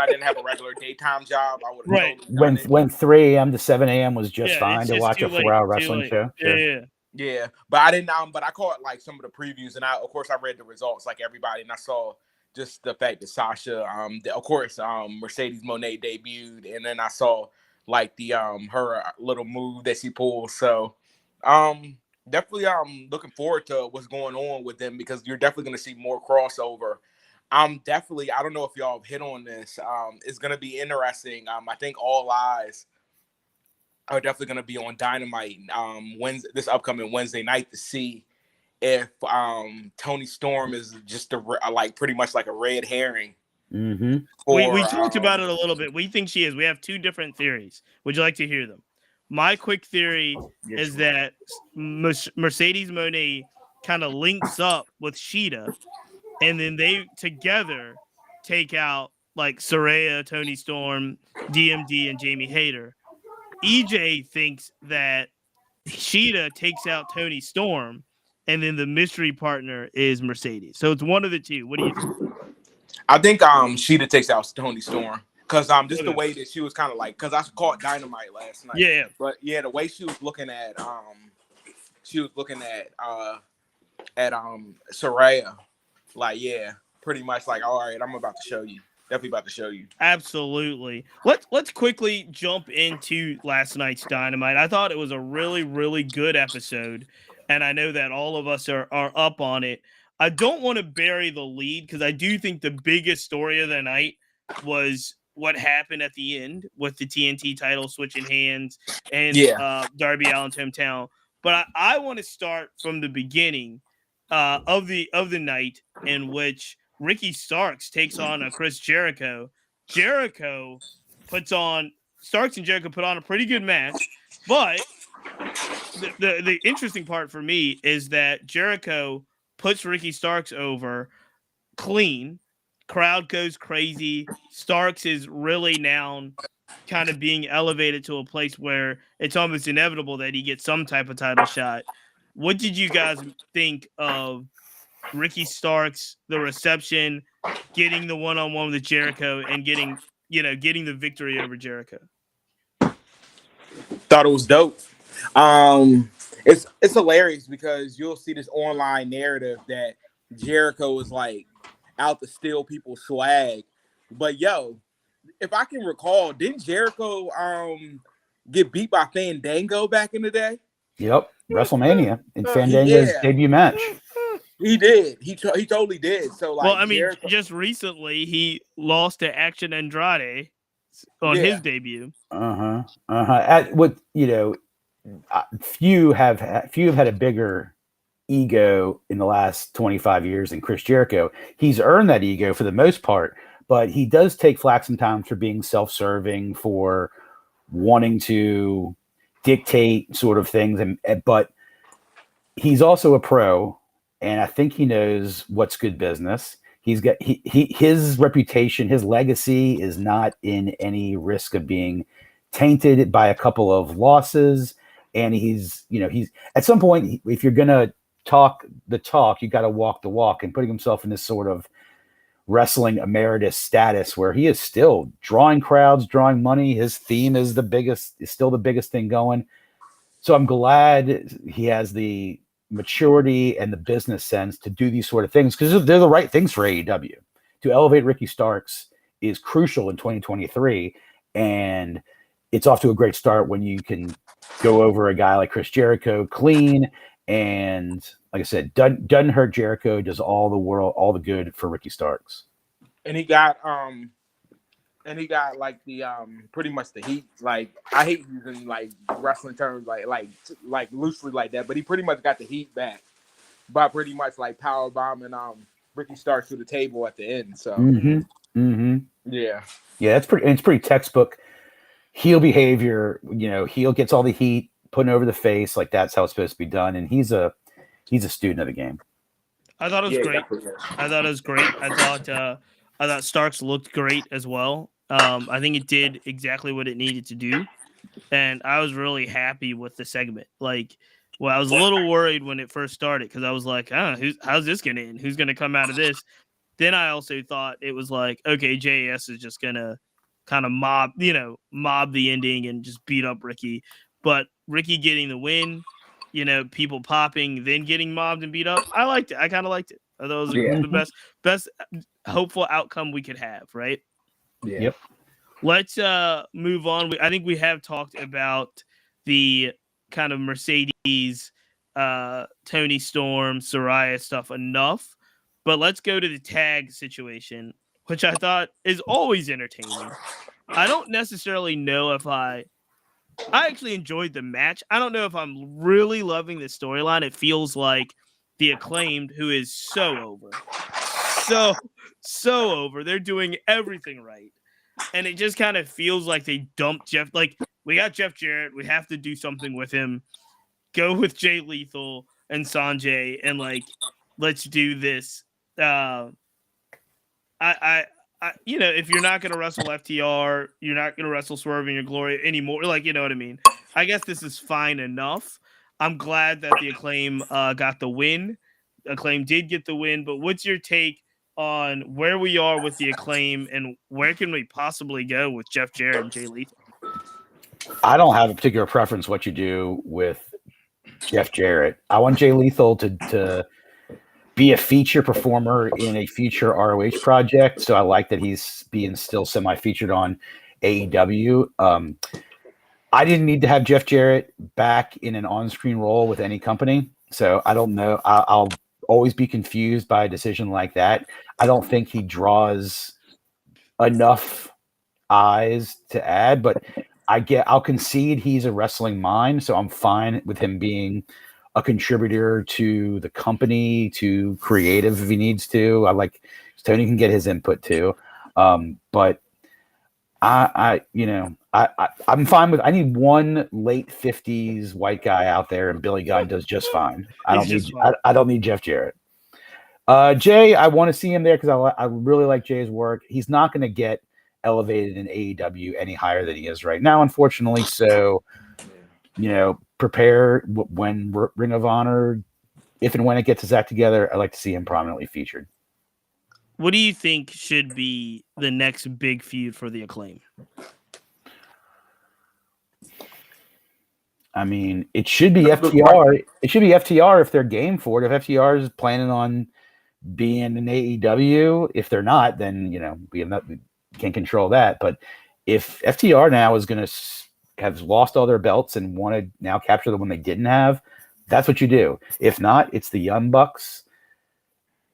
didn't have a regular daytime job, I would have totally when 3 a.m. to 7 a.m. was just fine to watch a 4-hour wrestling show. Sure. Yeah, but I didn't. But I caught like some of the previews, and I read the results like everybody, and I saw just the fact that Sasha, Mercedes Moné debuted, and then I saw like the her little move that she pulled. So, definitely looking forward to what's going on with them because you're definitely going to see more crossover. I don't know if y'all have hit on this. It's going to be interesting. I think all eyes are definitely going to be on Dynamite this upcoming Wednesday night to see if Tony Storm is just pretty much like a red herring. Mm-hmm. We talked about it a little bit. We think she is. We have two different theories. Would you like to hear them? My quick theory is that Mercedes Moné kind of links up with Sheeta, and then they together take out like Saraya, Tony Storm, DMD, and Jamie Hayter. EJ thinks that Sheeta takes out Tony Storm, and then the mystery partner is Mercedes. So it's one of the two. What do you think? I think Sheeta takes out Tony Storm because just the way that she was kind of like, because I caught Dynamite last night. Yeah. But yeah, the way she was looking at Saraya, like pretty much like, all right, I'm about to show you. Definitely about to show you. Absolutely. Let's quickly jump into last night's Dynamite. I thought it was a really, really good episode, and I know that all of us are up on it. I don't want to bury the lead because I do think the biggest story of the night was what happened at the end with the TNT title switching hands and Darby Allin's hometown. But I want to start from the beginning of the night in which Ricky Starks takes on a Chris Jericho. Starks and Jericho put on a pretty good match, but the interesting part for me is that Jericho puts Ricky Starks over clean. Crowd goes crazy. Starks is really now kind of being elevated to a place where it's almost inevitable that he gets some type of title shot. What did you guys think of Ricky Starks, the reception, getting the one-on-one with Jericho, and getting the victory over Jericho? Thought it was dope. It's hilarious because you'll see this online narrative that Jericho is like out to steal people's swag. But if I can recall, didn't Jericho get beat by Fandango back in the day? Yep, WrestleMania in Fandango's debut match. He did. He totally did. So like, Jericho, just recently he lost to Action Andrade on his debut. Few have had a bigger ego in the last 25 years than Chris Jericho. He's earned that ego for the most part, but he does take flack sometimes for being self-serving, for wanting to dictate sort of things, but he's also a pro, and I think he knows what's good business. He's got his reputation, his legacy is not in any risk of being tainted by a couple of losses. And he's at some point, if you're gonna talk the talk, you got to walk the walk, and putting himself in this sort of wrestling emeritus status where he is still drawing crowds, drawing money. His theme is still the biggest thing going. So I'm glad he has the maturity and the business sense to do these sort of things, because they're the right things for AEW. To elevate Ricky Starks is crucial in 2023, and it's off to a great start when you can go over a guy like Chris Jericho clean, and like I said, doesn't hurt Jericho, does all the good for Ricky Starks. And he got and he got like the pretty much the heat. Like I hate using like wrestling terms like loosely like that, but he pretty much got the heat back by pretty much like power bombing Ricky Starks through the table at the end. So yeah, It's pretty textbook heel behavior. You know, heel gets all the heat putting over the face, like that's how it's supposed to be done. And he's a student of the game. I thought it was great. Definitely. I thought it was great. I thought Starks looked great as well. I think it did exactly what it needed to do, and I was really happy with the segment. Like, well, I was a little worried when it first started because I was like, how's this gonna end? Who's gonna come out of this? Then I also thought it was like, okay, JAS is just gonna kind of mob the ending and just beat up Ricky. But Ricky getting the win, people popping, then getting mobbed and beat up. I liked it. I kind of liked it. I thought it was the best hopeful outcome we could have, right? Yeah. Yep. Let's move on. I think we have talked about the kind of Mercedes, Tony Storm, Soraya stuff enough, but let's go to the tag situation, which I thought is always entertaining. I don't necessarily know if I actually enjoyed the match. I don't know if I'm really loving the storyline. It feels like the Acclaimed, who is so over. So over. They're doing everything right. And it just kind of feels like they dumped Jeff. Like, we got Jeff Jarrett. We have to do something with him. Go with Jay Lethal and Sanjay and, like, let's do this. If you're not going to wrestle FTR, you're not going to wrestle Swerve in Your Glory anymore. Like, you know what I mean? I guess this is fine enough. I'm glad that the Acclaim got the win. Acclaim did get the win, but what's your take on where we are with the Acclaim and where can we possibly go with Jeff Jarrett and Jay Lethal? I don't have a particular preference what you do with Jeff Jarrett. I want Jay Lethal to be a feature performer in a future ROH project. So I like that he's being still semi-featured on AEW. I didn't need to have Jeff Jarrett back in an on-screen role with any company. So I don't know. I'll always be confused by a decision like that. I don't think he draws enough eyes to add, but I'll concede he's a wrestling mind. So I'm fine with him being a contributor to the company, to creative if he needs to. I like Tony can get his input too. But I'm fine with. I need one late 50s white guy out there, and Billy Gunn does just fine. I don't need Jeff Jarrett. Jay, I want to see him there because I really like Jay's work. He's not going to get elevated in AEW any higher than he is right now, unfortunately. So, prepare when Ring of Honor, if and when it gets its act together, I'd like to see him prominently featured. What do you think should be the next big feud for the Acclaim? I mean, it should be FTR. It should be FTR if they're game for it. If FTR is planning on being in AEW, if they're not, then we can't control that. But if FTR now is going to have lost all their belts and want to now capture the one they didn't have, that's what you do. If not, it's the Young Bucks.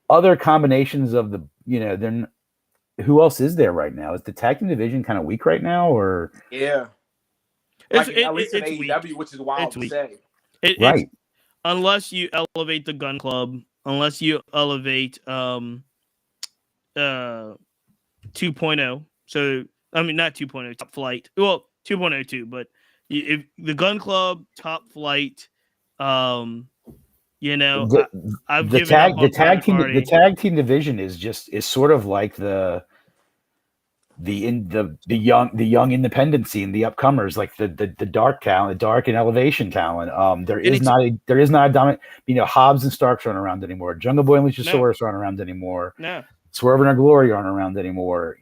Other combinations of the, then who else is there right now? Is the tag team division kind of weak right now, or? Yeah. At least in AEW, weak. Which is wild to say. Right. Unless you elevate the Gun Club, unless you elevate 2.0. So, I mean, not 2.0, Top Flight. Well, 2.02, but if the Gun Club, Top Flight, I've the tag team division is sort of like the young independent scene, the upcomers, like the dark talent, the dark and elevation talent. There is not a dominant. Hobbs and Starks aren't around anymore. Jungle Boy and Luchasaurus aren't around anymore. No. Swerve and Our Glory aren't around anymore.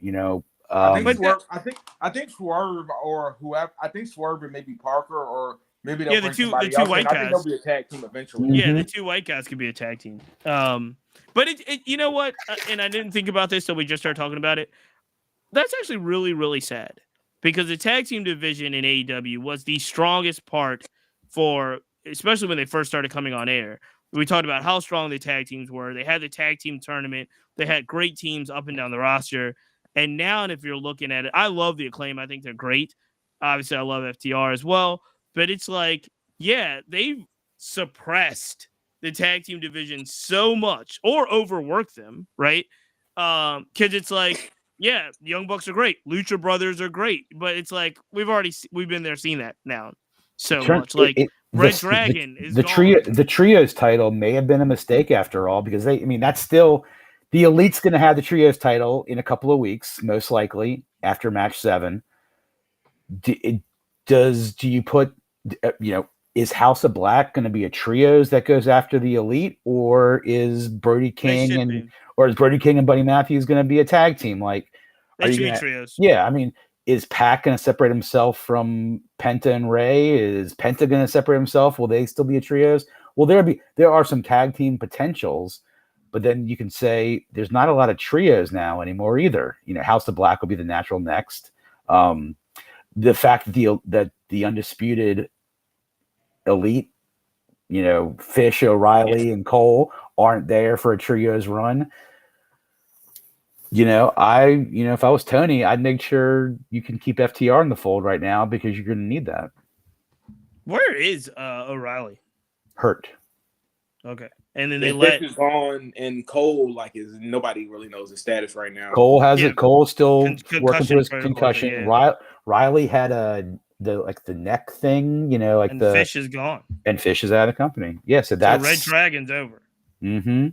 I think Swerve or whoever. I think Swerve and maybe Parker or maybe they'll bring somebody else. White guys. I think they'll be a tag team eventually. Yeah, the two white guys could be a tag team. But you know what? And I didn't think about this till we just started talking about it. That's actually really, really sad because the tag team division in AEW was the strongest part especially when they first started coming on air. We talked about how strong the tag teams were. They had the tag team tournament. They had great teams up and down the roster. And now, if you're looking at it, I love the Acclaim. I think they're great. Obviously, I love FTR as well. But it's like, yeah, they've suppressed the tag team division so much or overworked them, right? Because it's like, yeah, Young Bucks are great. Lucha Brothers are great. But it's like, we've been there, seen that now so much. Like, Red Dragon is gone. The trios title may have been a mistake after all, because that's still the Elite's going to have the trios title in a couple of weeks, most likely after match 7. Do you put, is House of Black going to be a trios that goes after the Elite, or is Brody King and Buddy Matthews going to be a tag team? Like, they should be trios. Yeah, I mean, is Pac going to separate himself from Penta and Ray? Is Penta going to separate himself? Will they still be a trios? Well, there are some tag team potentials, but then you can say there's not a lot of trios now anymore either. House of Black will be the natural next. The fact that the undisputed Elite, Fish, O'Reilly, and Cole aren't there for a trios run. If I was Tony, I'd make sure you can keep FTR in the fold right now, because you're going to need that. Where is O'Reilly? Hurt. Okay. And then they let is on, and Cole, nobody really knows his status right now. Cole has it. Cole's still working through his protocol, concussion. yeah. Riley had the neck thing, and Fish is gone. And Fish is out of the company. Yeah, so that's Red Dragon's over. Mm-hmm.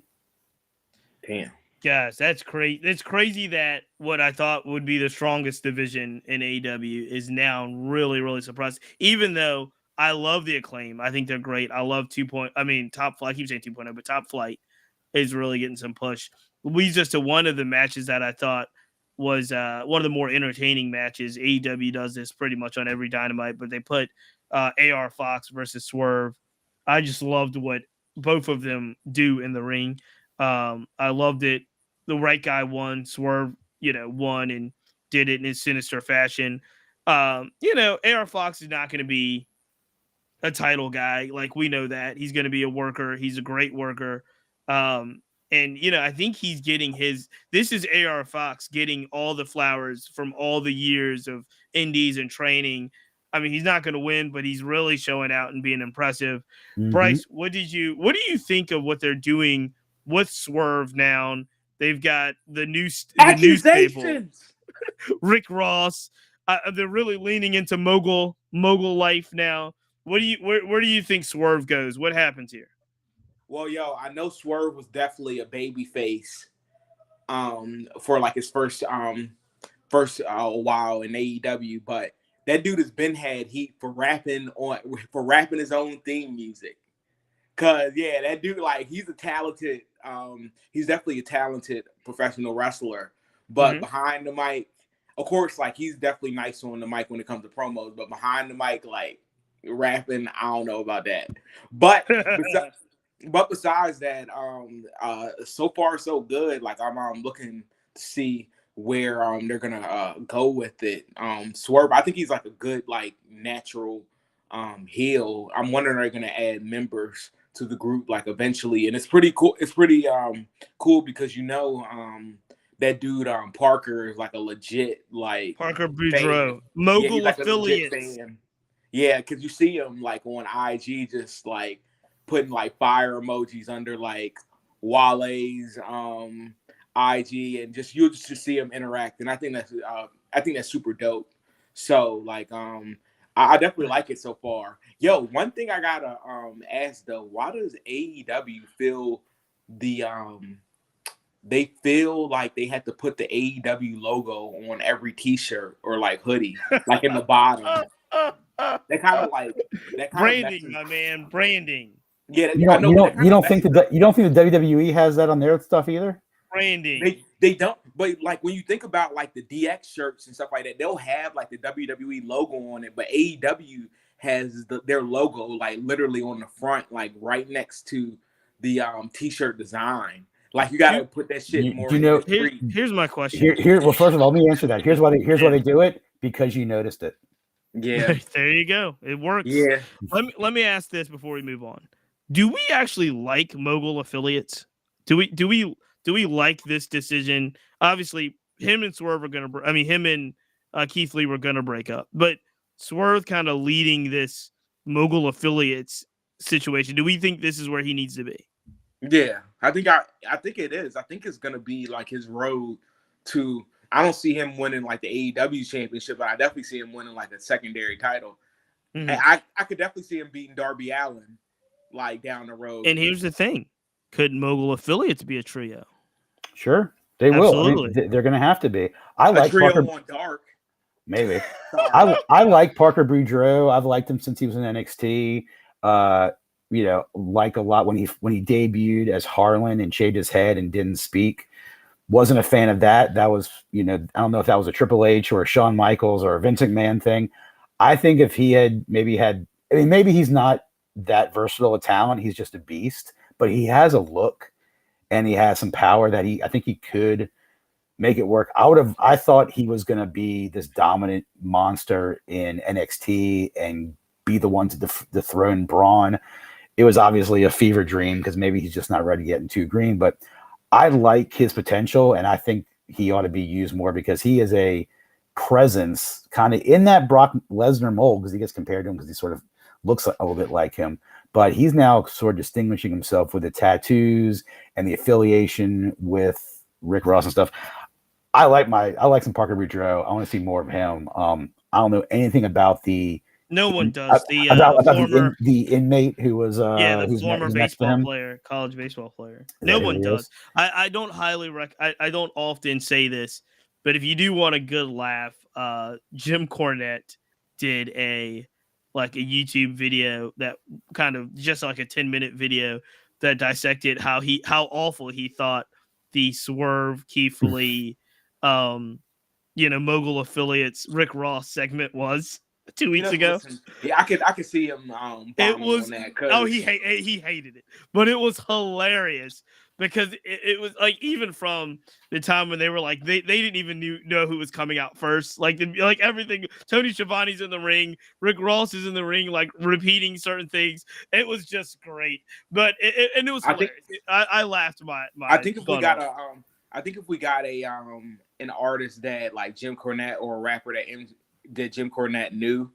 Damn. Guys, that's crazy. It's crazy that what I thought would be the strongest division in AEW is now really, really surprised. Even though I love the Acclaim, I think they're great. I love Top Flight. I keep saying 2.0, but Top Flight is really getting some push. Leads us to one of the matches that I thought was one of the more entertaining matches. AEW does this pretty much on every Dynamite, but they put AR Fox versus Swerve. I just loved what both of them do in the ring. I loved it. The right guy won. Swerve, won and did it in his sinister fashion. AR Fox is not going to be a title guy. Like, we know that. He's going to be a worker. He's a great worker. And, I think he's getting this is AR Fox getting all the flowers from all the years of indies and training. I mean, he's not going to win, but he's really showing out and being impressive. Mm-hmm. Bryce, what do you think of what they're doing with Swerve now? They've got the new stable, Rick Ross. They're really leaning into mogul life now. Where do you think Swerve goes? What happens here? Well, I know Swerve was definitely a baby face for his first while in AEW, but that dude has been had heat for rapping his own theme music. Cause that dude, he's a talented, he's definitely a talented professional wrestler. But behind the mic, of course, he's definitely nice on the mic when it comes to promos. But behind the mic, rapping, I don't know about that. But besides that, so far so good. I'm looking to see where they're gonna go with it. Swerve, I think he's a good natural heel. I'm wondering are they gonna add members to the group eventually, and it's pretty cool. It's pretty cool because that dude Parker is a legit Parker Boudreaux mogul affiliates. Yeah, because you see him on IG just putting fire emojis under Wale's IG, and you'll just see him interact, and I think that's super dope. So I definitely like it so far. Yo, one thing I gotta ask though, why does AEW feel they feel like they had to put the AEW logo on every T-shirt or hoodie, in the bottom? They kind of branding, my man, branding. Yeah, you don't think the WWE has that on their stuff either? Branding. They don't, but when you think about the DX shirts and stuff like that, they'll have the WWE logo on it, but AEW has their logo literally on the front, right next to the T-shirt design. You gotta put that shit more. Here's my question. Well, first of all, let me answer that. Here's why they do it, because you noticed it. Yeah, there you go. It works. Yeah. Let me ask this before we move on. Do we actually like mogul affiliates? Do we like this decision? Obviously, him and Swerve are going to. I mean, him and Keith Lee were going to break up, but Swerve kind of leading this mogul affiliates situation. Do we think this is where he needs to be? Yeah, I think it is. I think it's going to be like his road to. I don't see him winning like the AEW championship, but I definitely see him winning like a secondary title. Mm-hmm. And I could definitely see him beating Darby Allin like down the road. And here's the thing: could mogul affiliates be a trio? Sure, they Absolutely. will. I mean, they're going to have to be. I like trio Parker on Dark. Maybe. I like Parker Boudreaux. I've liked him since he was in NXT. Like a lot when he debuted as Harlan and shaved his head and didn't speak. Wasn't a fan of that. That was, I don't know if that was a Triple H or a Shawn Michaels or a Vince McMahon thing. I think if he had maybe he's not that versatile a talent. He's just a beast, but he has a look and he has some power that I think he could make it work. I thought he was going to be this dominant monster in NXT and be the one to dethrone Braun. It was obviously a fever dream because maybe he's just not ready yet in 2 Green, but I like his potential and I think he ought to be used more because he is a presence kind of in that Brock Lesnar mold because he gets compared to him because he sort of looks a little bit like him, but he's now sort of distinguishing himself with the tattoos and the affiliation with Rick Ross and stuff. I like some Parker Boudreaux. I want to see more of him. I don't know anything about no one does. The inmate who was the former baseball player, college baseball player. No one does. I don't I don't often say this, but if you do want a good laugh, Jim Cornette did a YouTube video that kind of just like a 10-minute video that dissected how awful he thought the Swerve Keith Lee mogul affiliates Rick Ross segment was 2 weeks ago. Listen, yeah, I could see him. It was on that he hated it, but it was hilarious because it was like even from the time when they were like they didn't even know who was coming out first. Like everything. Tony Schiavone's in the ring, Rick Ross is in the ring, like repeating certain things. It was just great, but it was hilarious. I laughed my. I think if we got an artist that like Jim Cornette or a rapper that Jim Cornette knew,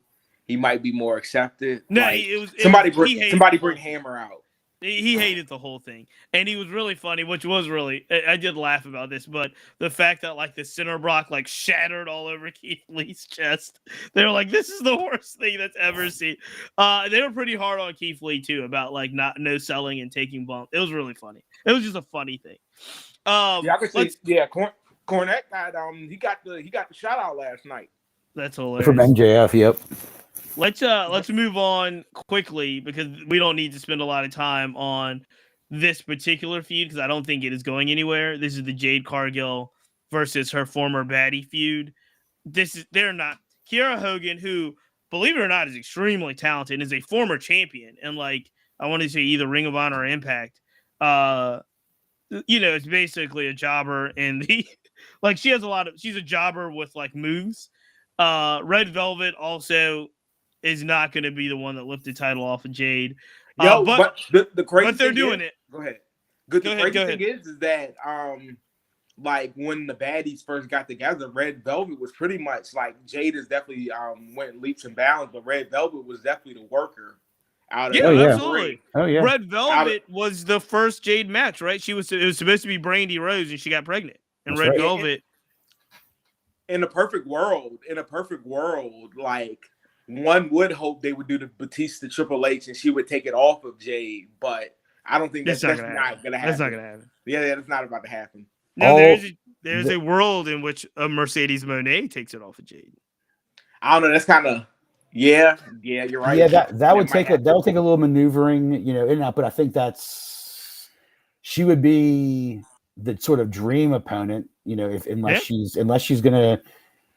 he might be more accepted. No, somebody bring Hammer out. He hated the whole thing, and he was really funny, which was really I did laugh about this, but the fact that like the center block like shattered all over Keith Lee's chest, they were like, "This is the worst thing that's ever seen." They were pretty hard on Keith Lee too about like no selling and taking bump. It was really funny. It was just a funny thing. I could see. Yeah, Cornette got he got the shout out last night. That's hilarious. From MJF, yep. Let's move on quickly because we don't need to spend a lot of time on this particular feud because I don't think it is going anywhere. This is the Jade Cargill versus her former baddie feud. They're not Kiera Hogan, who, believe it or not, is extremely talented and is a former champion. And like I want to say either Ring of Honor or Impact. It's basically a jobber in the like she's a jobber with like moves. Red Velvet also is not going to be the one that lifted the title off of Jade. But the crazy but they're doing it. Go ahead. The crazy thing is that like when the baddies first got together, Red Velvet was pretty much like Jade is definitely went leaps and bounds, but Red Velvet was definitely the worker out of absolutely. Oh yeah. Red Velvet was the first Jade match, right? It was supposed to be Brandy Rose and she got pregnant. And Red Velvet. In a perfect world, like one would hope they would do the Batista Triple H and she would take it off of Jade, but I don't think that's not going to happen. That's not going to happen. Yeah, that's not about to happen. No, there's a world in which a Mercedes Moné takes it off of Jade. I don't know. That's kind of you're right. Yeah, that would take a little maneuvering, in that, but I think she would be the sort of dream opponent, unless she's gonna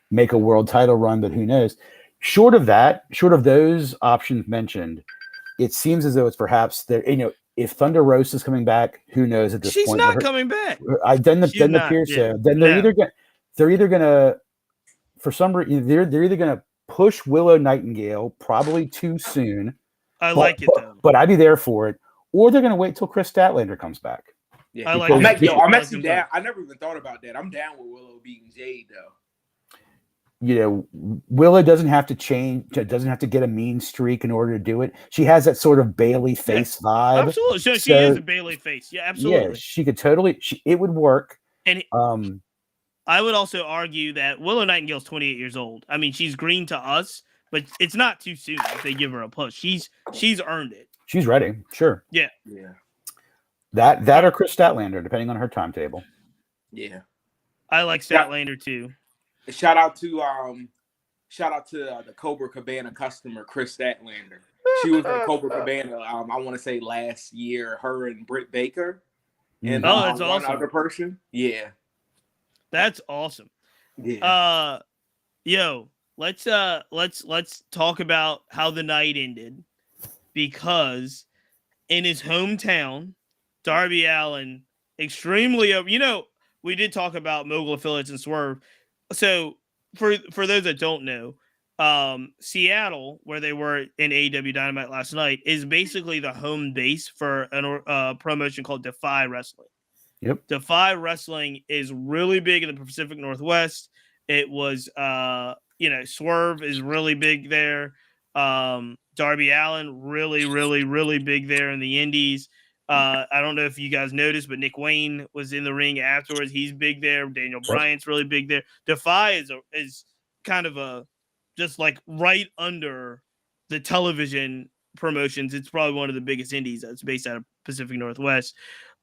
make a world title run, but who knows? Short of those options mentioned, it seems as though it's perhaps there. If Thunder Rosa is coming back, who knows at this point? She's not coming back. Then appears so. Then they're either gonna for some reason they're either gonna push Willow Nightingale probably too soon. Like it though, but I'd be there for it. Or they're gonna wait till Chris Statlander comes back. Yeah, I like Because- them. I'm I like actually them down. both. I never even thought about that. I'm down with Willow beating Jade though. Willow doesn't have to change, doesn't have to get a mean streak in order to do it. She has that sort of Bailey face vibe. Absolutely. So she is a Bailey face. Yeah, absolutely. Yeah, she could totally. It would work. And Um, I would also argue that Willow Nightingale's 28 years old. I mean, she's green to us, but it's not too soon if they give her a push. She's earned it. she's ready. Sure. Yeah. That or Chris Statlander, depending on her timetable. Yeah. I like Statlander too. Shout out to the Cobra Cabana customer, Chris Statlander. She was at Cobra Cabana. I want to say last year. Her and Britt Baker, and that's one awesome. other person. Yeah, That's awesome. yeah. Let's talk about how the night ended, because in his hometown, Darby Allin extremely. We did talk about Mogul Affiliates and Swerve. So for those that don't know, Seattle, where they were in AEW Dynamite last night, is basically the home base for a promotion called Defy Wrestling. Yep. Defy Wrestling is really big in the Pacific Northwest. It was, Swerve is really big there. Darby Allin, really, really, really big there in the Indies. I don't know if you guys noticed, but Nick Wayne was in the ring afterwards. He's big there. Daniel Bryan's really big there. Defy is kind of just like right under the television promotions. It's probably one of the biggest indies that's based out of Pacific Northwest.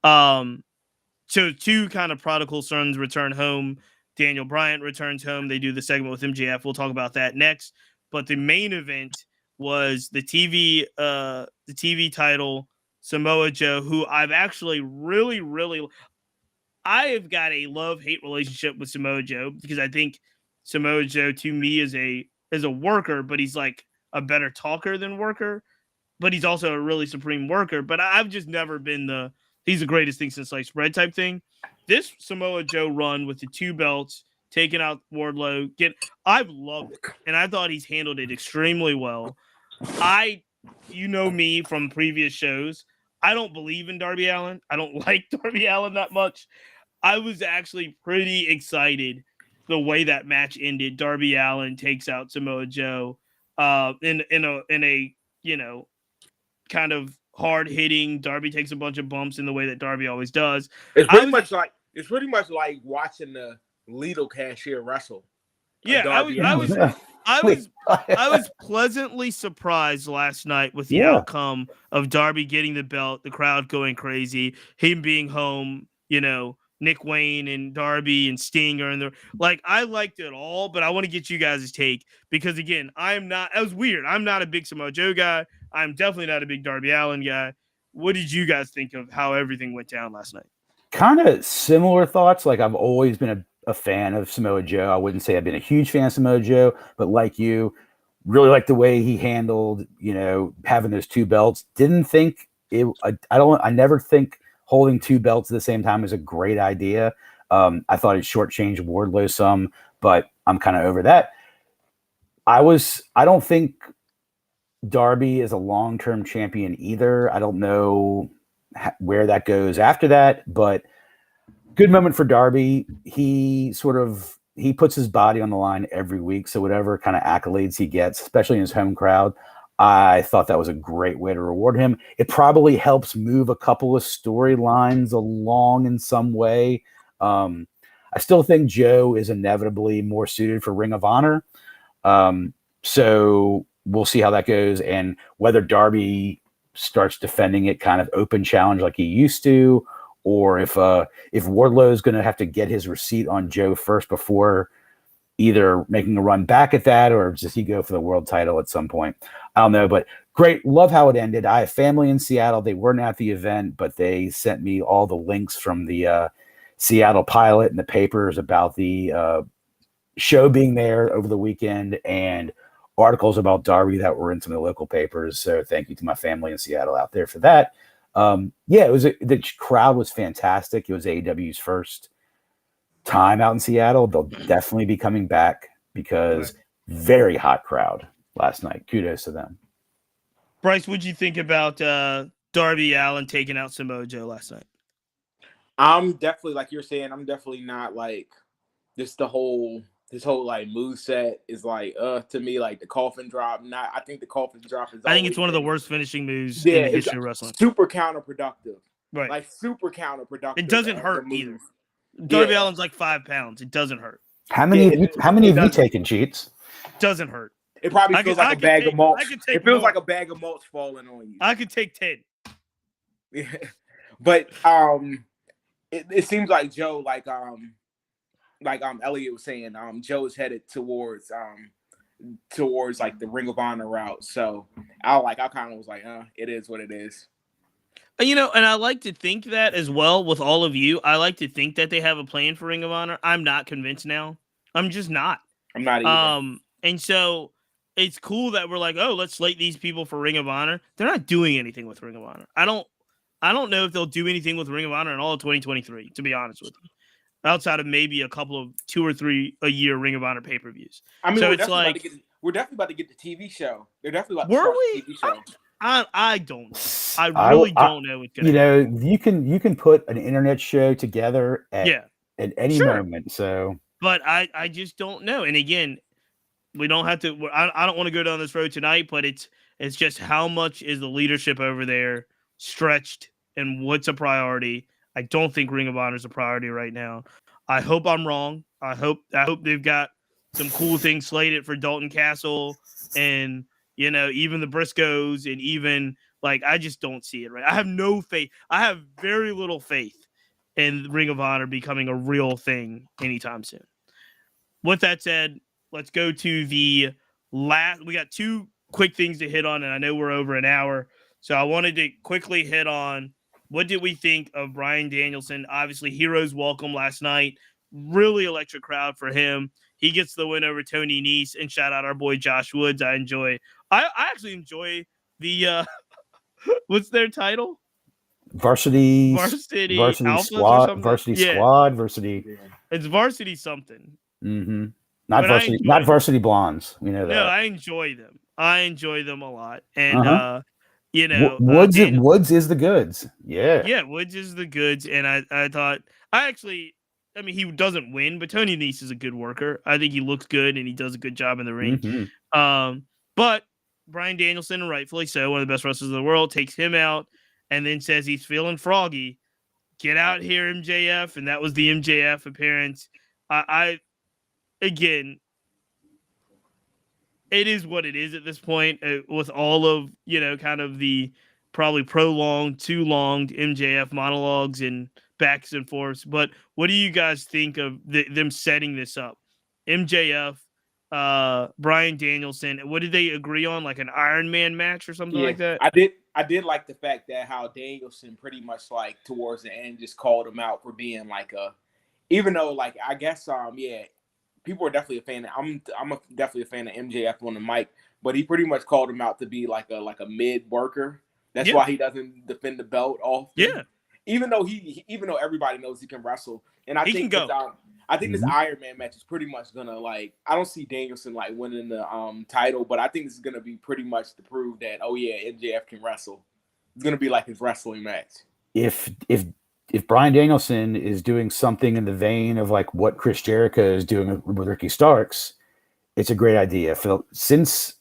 So two kind of prodigal sons return home. Daniel Bryan returns home. They do the segment with MJF. We'll talk about that next. But the main event was the TV title, Samoa Joe, who I've actually really, really, I have got a love-hate relationship with Samoa Joe, because I think Samoa Joe to me is a worker, but he's like a better talker than worker, but he's also a really supreme worker. But I've just never been he's the greatest thing since sliced bread type thing. This Samoa Joe run with the 2 belts, taking out Wardlow, I've loved it, and I thought he's handled it extremely well. You know me from previous shows, I don't believe in Darby Allin. I don't like Darby Allin that much. I was actually pretty excited the way that match ended. Darby Allin takes out Samoa Joe in a kind of hard hitting. Darby takes a bunch of bumps in the way that Darby always does. It's pretty much like watching the Lidl cashier wrestle. Yeah, I was pleasantly surprised last night with the outcome of Darby getting the belt, the crowd going crazy, him being home, Nick Wayne and Darby and Sting are in there. Like, I liked it all, but I want to get you guys' take, because again, that was weird. I'm not a big Samoa Joe guy. I'm definitely not a big Darby Allin guy. What did you guys think of how everything went down last night? Kind of similar thoughts. Like, I've always been a fan of Samoa Joe. I wouldn't say I've been a huge fan of Samoa Joe, but like you, really like the way he handled, having those 2 belts. Didn't think I never think holding 2 belts at the same time is a great idea. I thought it shortchanged Wardlow some, but I'm kind of over that. I don't think Darby is a long-term champion either. I don't know where that goes after that, but good moment for Darby. He puts his body on the line every week. So whatever kind of accolades he gets, especially in his home crowd, I thought that was a great way to reward him. It probably helps move a couple of storylines along in some way. I still think Joe is inevitably more suited for Ring of Honor. So we'll see how that goes, and whether Darby starts defending it kind of open challenge like he used to, or if Wardlow is going to have to get his receipt on Joe first before either making a run back at that, or does he go for the world title at some point? I don't know, but great. Love how it ended. I have family in Seattle. They weren't at the event, but they sent me all the links from the Seattle Pilot and the papers about the show being there over the weekend, and articles about Darby that were in some of the local papers. So thank you to my family in Seattle out there for that. The crowd was fantastic. It was AEW's first time out in Seattle. They'll definitely be coming back, because very hot crowd last night. Kudos to them. Bryce, what'd you think about Darby Allin taking out Samoa Joe last night? I'm definitely, like you're saying, I'm definitely not like this whole like move set is like to me like the coffin drop. Not I think the coffin drop has I think it's always one of the been, worst finishing moves yeah, in the it's history of wrestling. super counterproductive. Right. Like super counterproductive. It doesn't as a hurt move. either. Darby Yeah. Allin's like 5 pounds. It doesn't hurt. How many of you doesn't. taken, Cheats? Doesn't hurt. It probably feels like a bag of mulch. It feels like a bag of mulch falling on you. I could take 10. Yeah. But it seems like Joe, like Elliot was saying, Joe is headed towards like the Ring of Honor route. So I kind of was like, it is what it is. You know, and I like to think that as well with all of you. I like to think that they have a plan for Ring of Honor. I'm not convinced now. I'm just not. I'm not either. And so it's cool that we're like, oh, let's slate these people for Ring of Honor. They're not doing anything with Ring of Honor. I don't know if they'll do anything with Ring of Honor in all of 2023, to be honest with you. Outside of maybe a couple of 2 or 3 a year Ring of Honor pay-per-views. I mean, so we're definitely about to get the TV show. They're definitely about to start the TV show. I don't know. I really don't know what's going to happen. You can put an internet show together at any moment. So, but I just don't know. And again, we don't have to. I don't want to go down this road tonight, but it's just how much is the leadership over there stretched and what's a priority. I don't think Ring of Honor is a priority right now. I hope I'm wrong. I hope they've got some cool things slated for Dalton Castle and, you know, even the Briscoes, and even like, I just don't see it right. I have no faith. I have very little faith in Ring of Honor becoming a real thing anytime soon. With that said, let's go to the last. We got 2 quick things to hit on, and I know we're over an hour. So I wanted to quickly hit on, what did we think of Bryan Danielson? Obviously, Heroes Welcome last night. Really electric crowd for him. He gets the win over Tony Nese, and shout out our boy Josh Woods. I actually enjoy the what's their title? Varsity Alphas Squad, or something? Squad, Varsity. It's Varsity something. Mm-hmm. Not Varsity Blondes. You know that. No, I enjoy them. I enjoy them a lot, and you know, Woods is the goods. Yeah, Woods is the goods, and I thought I mean, he doesn't win, but Tony Nese is a good worker. I think he looks good and he does a good job in the ring. Mm-hmm. But Bryan Danielson, rightfully so, one of the best wrestlers in the world, takes him out and then says he's feeling froggy. Get out here, MJF, and that was the MJF appearance. Again, it is what it is at this point, with all of, you know, kind of the probably prolonged, too long MJF monologues and backs and forths. But what do you guys think of them setting this up? MJF, Bryan Danielson. What did they agree on? Like an Iron Man match or something like that? I did like the fact that how Danielson pretty much like towards the end just called him out for being like even though like I guess people are definitely a fan. I'm definitely a fan of MJF on the mic, but he pretty much called him out to be like a mid worker. That's why he doesn't defend the belt often. Yeah. Even though everybody knows he can wrestle, and I think this Iron Man match is pretty much gonna like. I don't see Danielson like winning the title, but I think this is gonna be pretty much to prove that MJF can wrestle. It's gonna be like his wrestling match. If Bryan Danielson is doing something in the vein of like what Chris Jericho is doing with Ricky Starks, it's a great idea. Since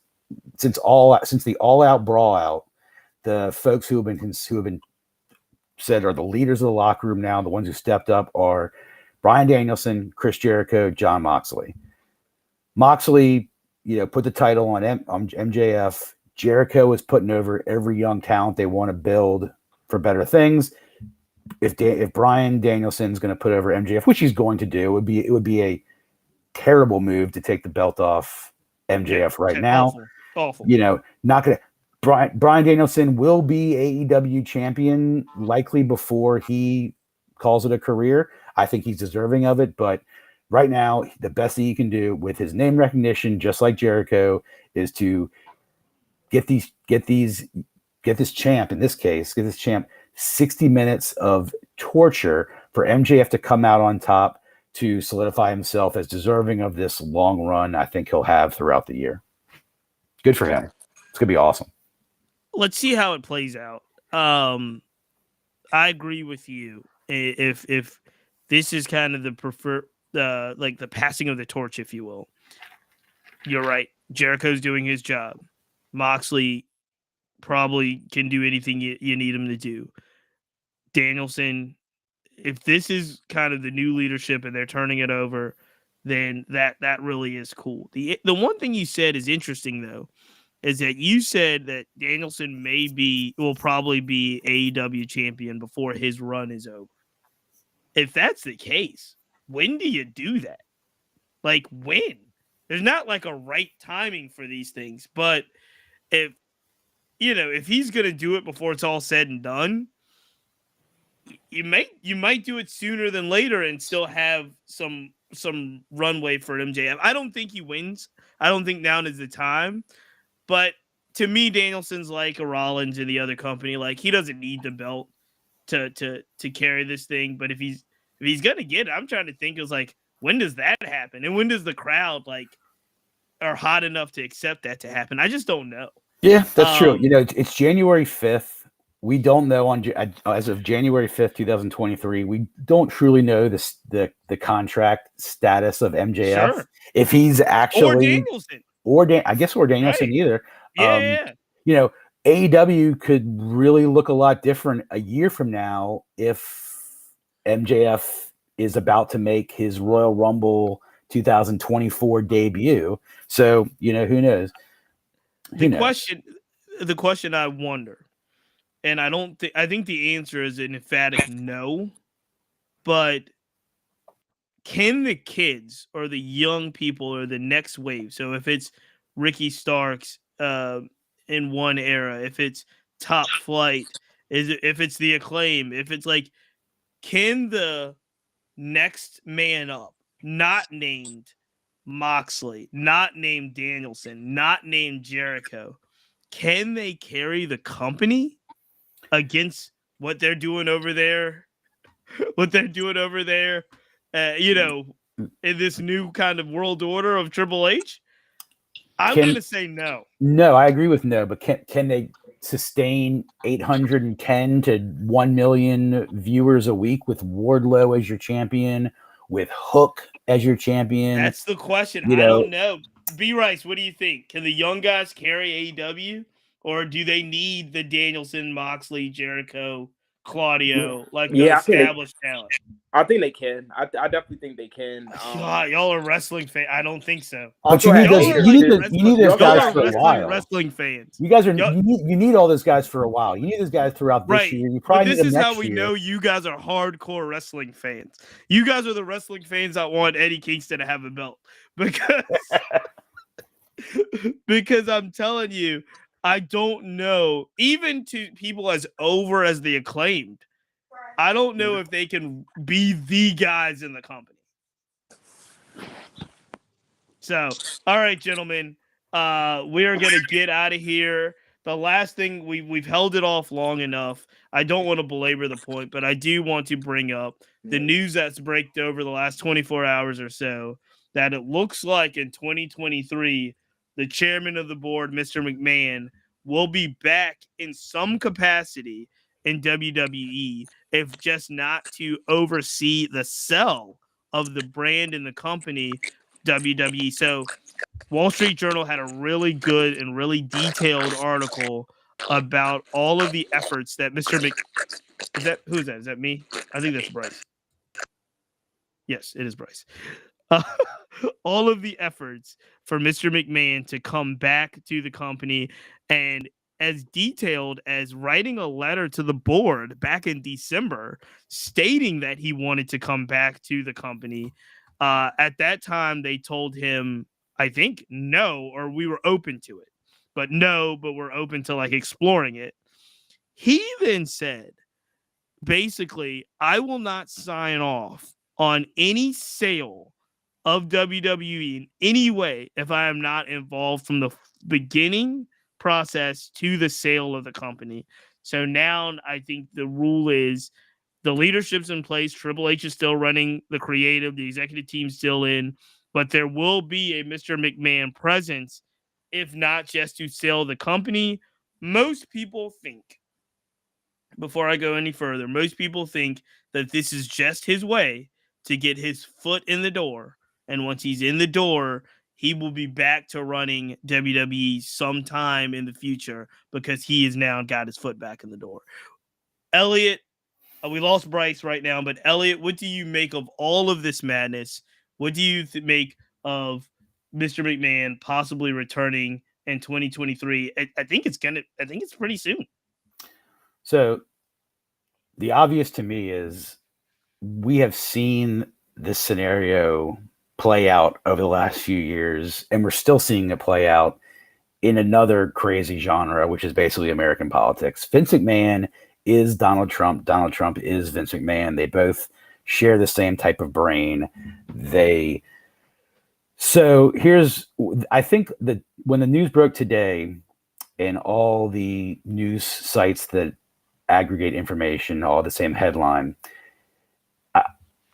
the All Out Brawl Out, the folks who have been said are the leaders of the locker room now, the ones who stepped up are Bryan Danielson, Chris Jericho, Jon Moxley. Moxley, you know, put the title on MJF. Jericho is putting over every young talent they want to build for better things. If Bryan Danielson's going to put over MJF, which he's going to do, it would be a terrible move to take the belt off MJF right now. Awful. You know, not going to. Bryan Danielson will be AEW champion likely before he calls it a career. I think he's deserving of it, but right now the best thing he can do with his name recognition, just like Jericho, is to get this champ 60 minutes of torture for MJF to come out on top to solidify himself as deserving of this long run I think he'll have throughout the year. Good for him. It's going to be awesome. Let's see how it plays out. I agree with you. if this is kind of the the passing of the torch, if you will. You're right. Jericho's doing his job. Moxley probably can do anything you need him to do. Danielson, if this is kind of the new leadership and they're turning it over, then that really is cool. The one thing you said is interesting, though, is that you said that Danielson will probably be AEW champion before his run is over. If that's the case, when do you do that? Like, when? There's not like a right timing for these things, but if he's going to do it before it's all said and done, you might do it sooner than later and still have some runway for MJF. I don't think he wins. I don't think now is the time. But to me, Danielson's like a Rollins in the other company. Like, he doesn't need the belt to carry this thing. But if he's gonna get it, I'm trying to think. It was like, when does that happen? And when does the crowd are hot enough to accept that to happen? I just don't know. Yeah, that's true. It's January 5th. We don't know as of January 5th, 2023. We don't truly know the contract status of MJF. Sure. If he's actually or Danielson. I guess Danielson Right. either. Yeah. AEW could really look a lot different a year from now if MJF is about to make his Royal Rumble 2024 debut. So, who knows? The question I wonder, and I think the answer is an emphatic no, but can the kids or the young people or the next wave, so if it's Ricky Starks in one era, if it's Top Flight, if it's the Acclaim, if it's like, can the next man up, not named Moxley, not named Danielson, not named Jericho, can they carry the company against what they're doing over there? In this new kind of world order of Triple H? I'm going to say no. No, I agree with no, but can they sustain 810 to 1 million viewers a week with Wardlow as your champion, with Hook as your champion? That's the question. I don't know. B. Rice, what do you think? Can the young guys carry AEW, or do they need the Danielson, Moxley, Jericho, Claudio, established talent? I think they can. I definitely think they can. God, y'all are wrestling fans. I don't think so. But you need those guys for a while. Wrestling fans. You guys are you need all those guys for a while. You need those guys throughout this year. You probably this need them is next how we year. know you guys are hardcore wrestling fans. You guys are the wrestling fans that want Eddie Kingston to have a belt because I'm telling you, I don't know. Even to people as over as the Acclaimed, I don't know if they can be the guys in the company. So, all right, gentlemen, we are going to get out of here. The last thing, we've held it off long enough. I don't want to belabor the point, but I do want to bring up the news that's breaked over the last 24 hours or so, that it looks like in 2023, the chairman of the board, Mr. McMahon, will be back in some capacity in WWE, if just not to oversee the sell of the brand and the company, WWE. So Wall Street Journal had a really good and really detailed article about all of the efforts that Mr. Who is that? Is that me? I think that's Bryce. Yes, it is Bryce. All of the efforts for Mr. McMahon to come back to the company, and as detailed as writing a letter to the board back in December stating that he wanted to come back to the company. At that time, they told him, I think, no, or we were open to it. But we're open to exploring it. He then said, basically, I will not sign off on any sale of WWE in any way if I am not involved from the beginning process to the sale of the company. So now I think the rule is the leadership's in place. Triple H is still running the creative, the executive team's still in, but there will be a Mr. McMahon presence, if not just to sell the company. Most people think, before I go any further, most people think that this is just his way to get his foot in the door. And once he's in the door, he will be back to running WWE sometime in the future because he has now got his foot back in the door. Elliot, we lost Bryce right now, but Elliot, what do you make of all of this madness? What do you make of Mr. McMahon possibly returning in 2023? I think it's pretty soon. So the obvious to me is we have seen this scenario play out over the last few years, and we're still seeing it play out in another crazy genre, which is basically American politics. Vince McMahon is Donald Trump. Donald Trump is Vince McMahon. They both share the same type of brain. I think that when the news broke today and all the news sites that aggregate information, all the same headline,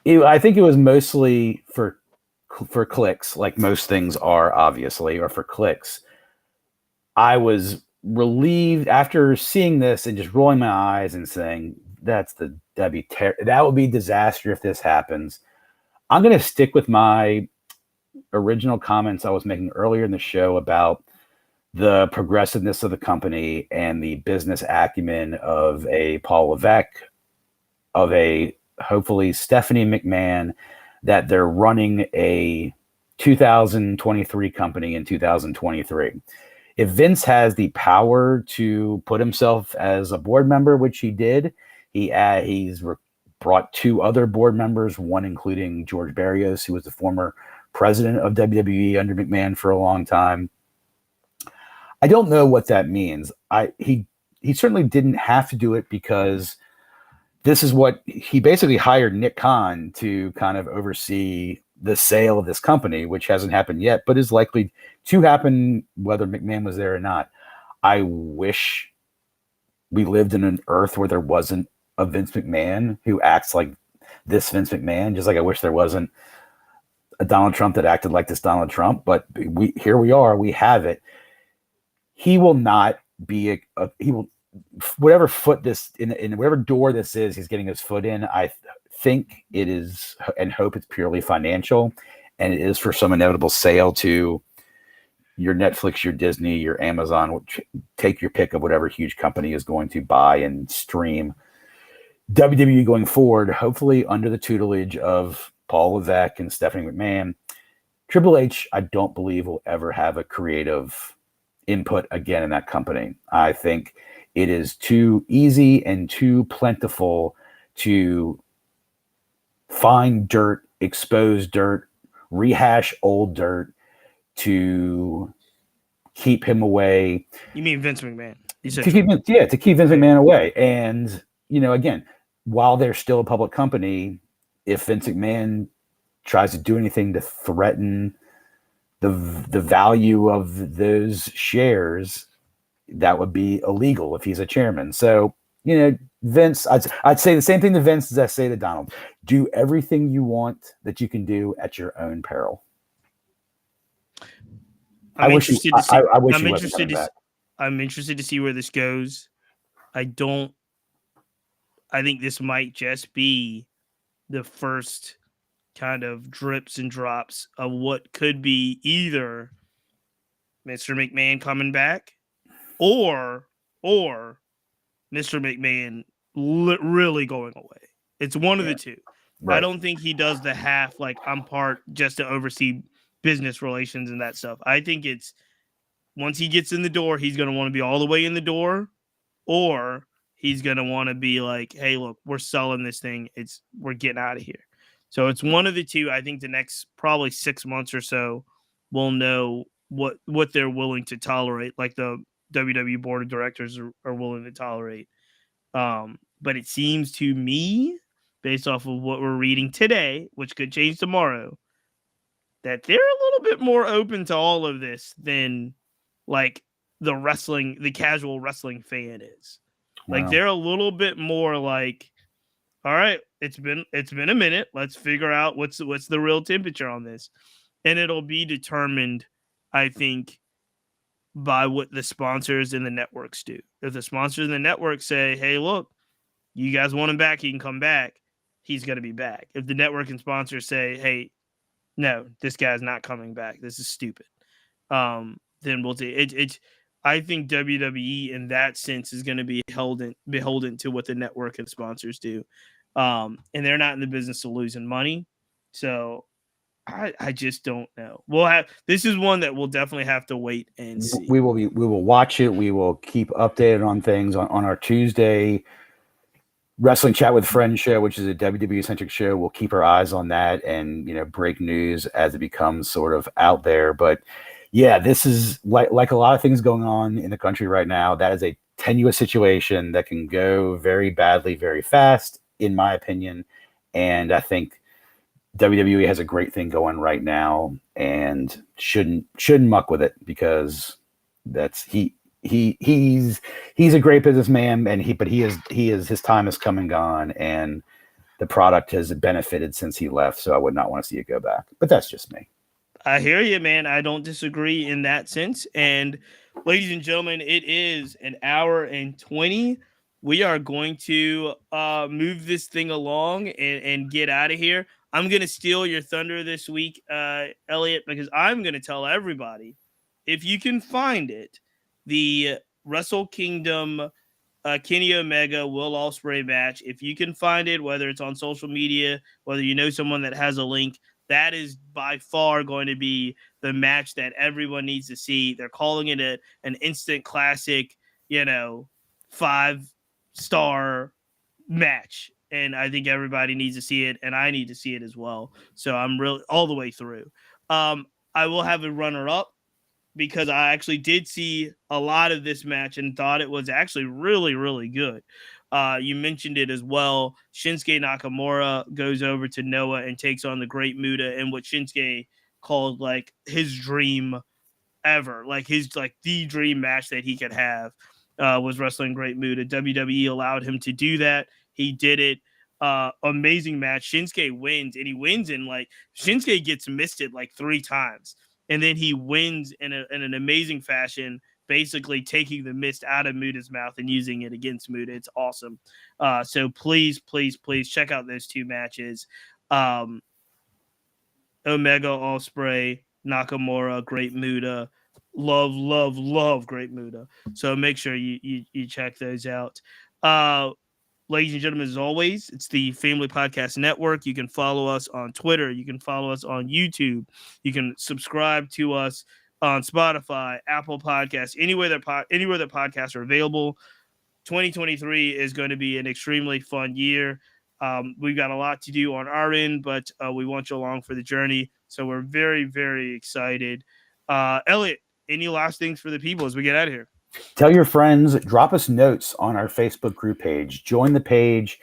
I think it was mostly for clicks, like most things are, obviously, or for clicks. I was relieved after seeing this and just rolling that would be disaster if this happens. I'm going to stick with my original comments I was making earlier in the show about the progressiveness of the company and the business acumen of a Paul Levesque, of a hopefully Stephanie McMahon, that they're running a 2023 company in 2023. If Vince has the power to put himself as a board member, which he did, he's brought two other board members, one including George Barrios, who was the former president of WWE under McMahon for a long time. I don't know what that means. He certainly didn't have to do it, because this is what he basically hired Nick Khan to kind of oversee the sale of this company, which hasn't happened yet, but is likely to happen whether McMahon was there or not. I wish we lived in an earth where there wasn't a Vince McMahon who acts like this Vince McMahon, just like I wish there wasn't a Donald Trump that acted like this Donald Trump, but here we are, we have it. He will not be whatever foot this in whatever door this is, he's getting his foot in. I think it is, and hope it's purely financial, and it is for some inevitable sale to your Netflix, your Disney, your Amazon. Take your pick of whatever huge company is going to buy and stream WWE going forward, hopefully under the tutelage of Paul Levesque and Stephanie McMahon. Triple H, I don't believe, will ever have a creative input again in that company. I think it is too easy and too plentiful to find dirt, expose dirt, rehash old dirt to keep him away. You mean Vince McMahon? To keep Vince McMahon away. And, again, while they're still a public company, if Vince McMahon tries to do anything to threaten the value of those shares, that would be illegal if he's a chairman. So, Vince, I'd say the same thing to Vince as I say to Donald. Do everything you want that you can do at your own peril. I'm interested to see where this goes. I think this might just be the first kind of drips and drops of what could be either Mr. McMahon coming back or Mr. McMahon really going away. It's one of the two. Right. I don't think he does the half, like I'm part just to oversee business relations and that stuff. I think it's once he gets in the door, he's going to want to be all the way in the door, or he's going to want to be like, hey, look, we're selling this thing. We're getting out of here. So it's one of the two. I think the next probably 6 months or so, we'll know what they're willing to tolerate, like the WWE board of directors are willing to tolerate. But it seems to me, based off of what we're reading today, which could change tomorrow, that they're a little bit more open to all of this than like the casual wrestling fan is. Wow. Like they're a little bit more like, all right, it's been a minute. Let's figure out what's the real temperature on this. And it'll be determined, I think, by what the sponsors and the networks do. If the sponsors and the networks say, hey, look, You guys want him back, he can come back. He's going to be back. If the network and sponsors say, hey, no, this guy's not coming back, this is stupid, then we'll see. I think WWE in that sense is going to be beholden to what the network and sponsors do. And they're not in the business of losing money. So I just don't know. This is one that we'll definitely have to wait and see. We will watch it. We will keep updated on things on our Tuesday Wrestling Chat with Friends show, which is a WWE centric show. We'll keep our eyes on that and, break news as it becomes sort of out there. But yeah, this is like a lot of things going on in the country right now. That is a tenuous situation that can go very badly, very fast, in my opinion. And I think WWE has a great thing going right now and shouldn't muck with it, because he's a great businessman, and his time has come and gone, and the product has benefited since he left. So I would not want to see it go back, but that's just me. I hear you, man. I don't disagree in that sense. And ladies and gentlemen, it is an hour and 20. We are going to move this thing along and get out of here. I'm going to steal your thunder this week, Elliot, because I'm going to tell everybody, if you can find it, the Wrestle Kingdom Kenny Omega Will Ospreay match, if you can find it, whether it's on social media, whether you know someone that has a link, that is by far going to be the match that everyone needs to see. They're calling it an instant classic, 5-star match. And I think everybody needs to see it, and I need to see it as well. So I'm really all the way through. I will have a runner-up, because I actually did see a lot of this match and thought it was actually really, really good. You mentioned it as well. Shinsuke Nakamura goes over to Noah and takes on the Great Muta in what Shinsuke called like his dream ever, like the dream match that he could have, was wrestling Great Muta. WWE allowed him to do that. He did it. Amazing match. Shinsuke wins, and he wins in Shinsuke gets misted 3 times, and then he wins in an amazing fashion, basically taking the mist out of Muta's mouth and using it against Muta. It's awesome. So please, please, please check out those 2 matches. Omega, Ospreay, Nakamura, Great Muta. Love, love, love Great Muta. So make sure you check those out. Ladies and gentlemen, as always, it's the Family Podcast Network. You can follow us on Twitter. You can follow us on YouTube. You can subscribe to us on Spotify, Apple Podcasts, anywhere that podcasts are available. 2023 is going to be an extremely fun year. We've got a lot to do on our end, but we want you along for the journey. So we're very, very excited. Elliot, any last things for the people as we get out of here? Tell your friends, drop us notes on our Facebook group page, join the page,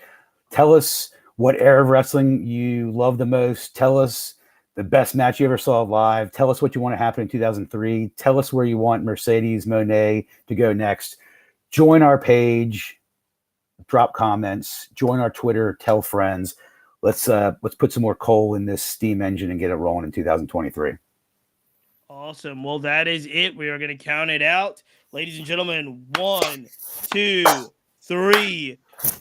tell us what era of wrestling you love the most, tell us the best match you ever saw live, tell us what you want to happen in 2003, tell us where you want Mercedes Moné to go next. Join our page, drop comments, join our Twitter, tell friends. Let's put some more coal in this steam engine and get it rolling in 2023. Awesome. Well, that is it. We are going to count it out. Ladies and gentlemen, 1, 2, 3.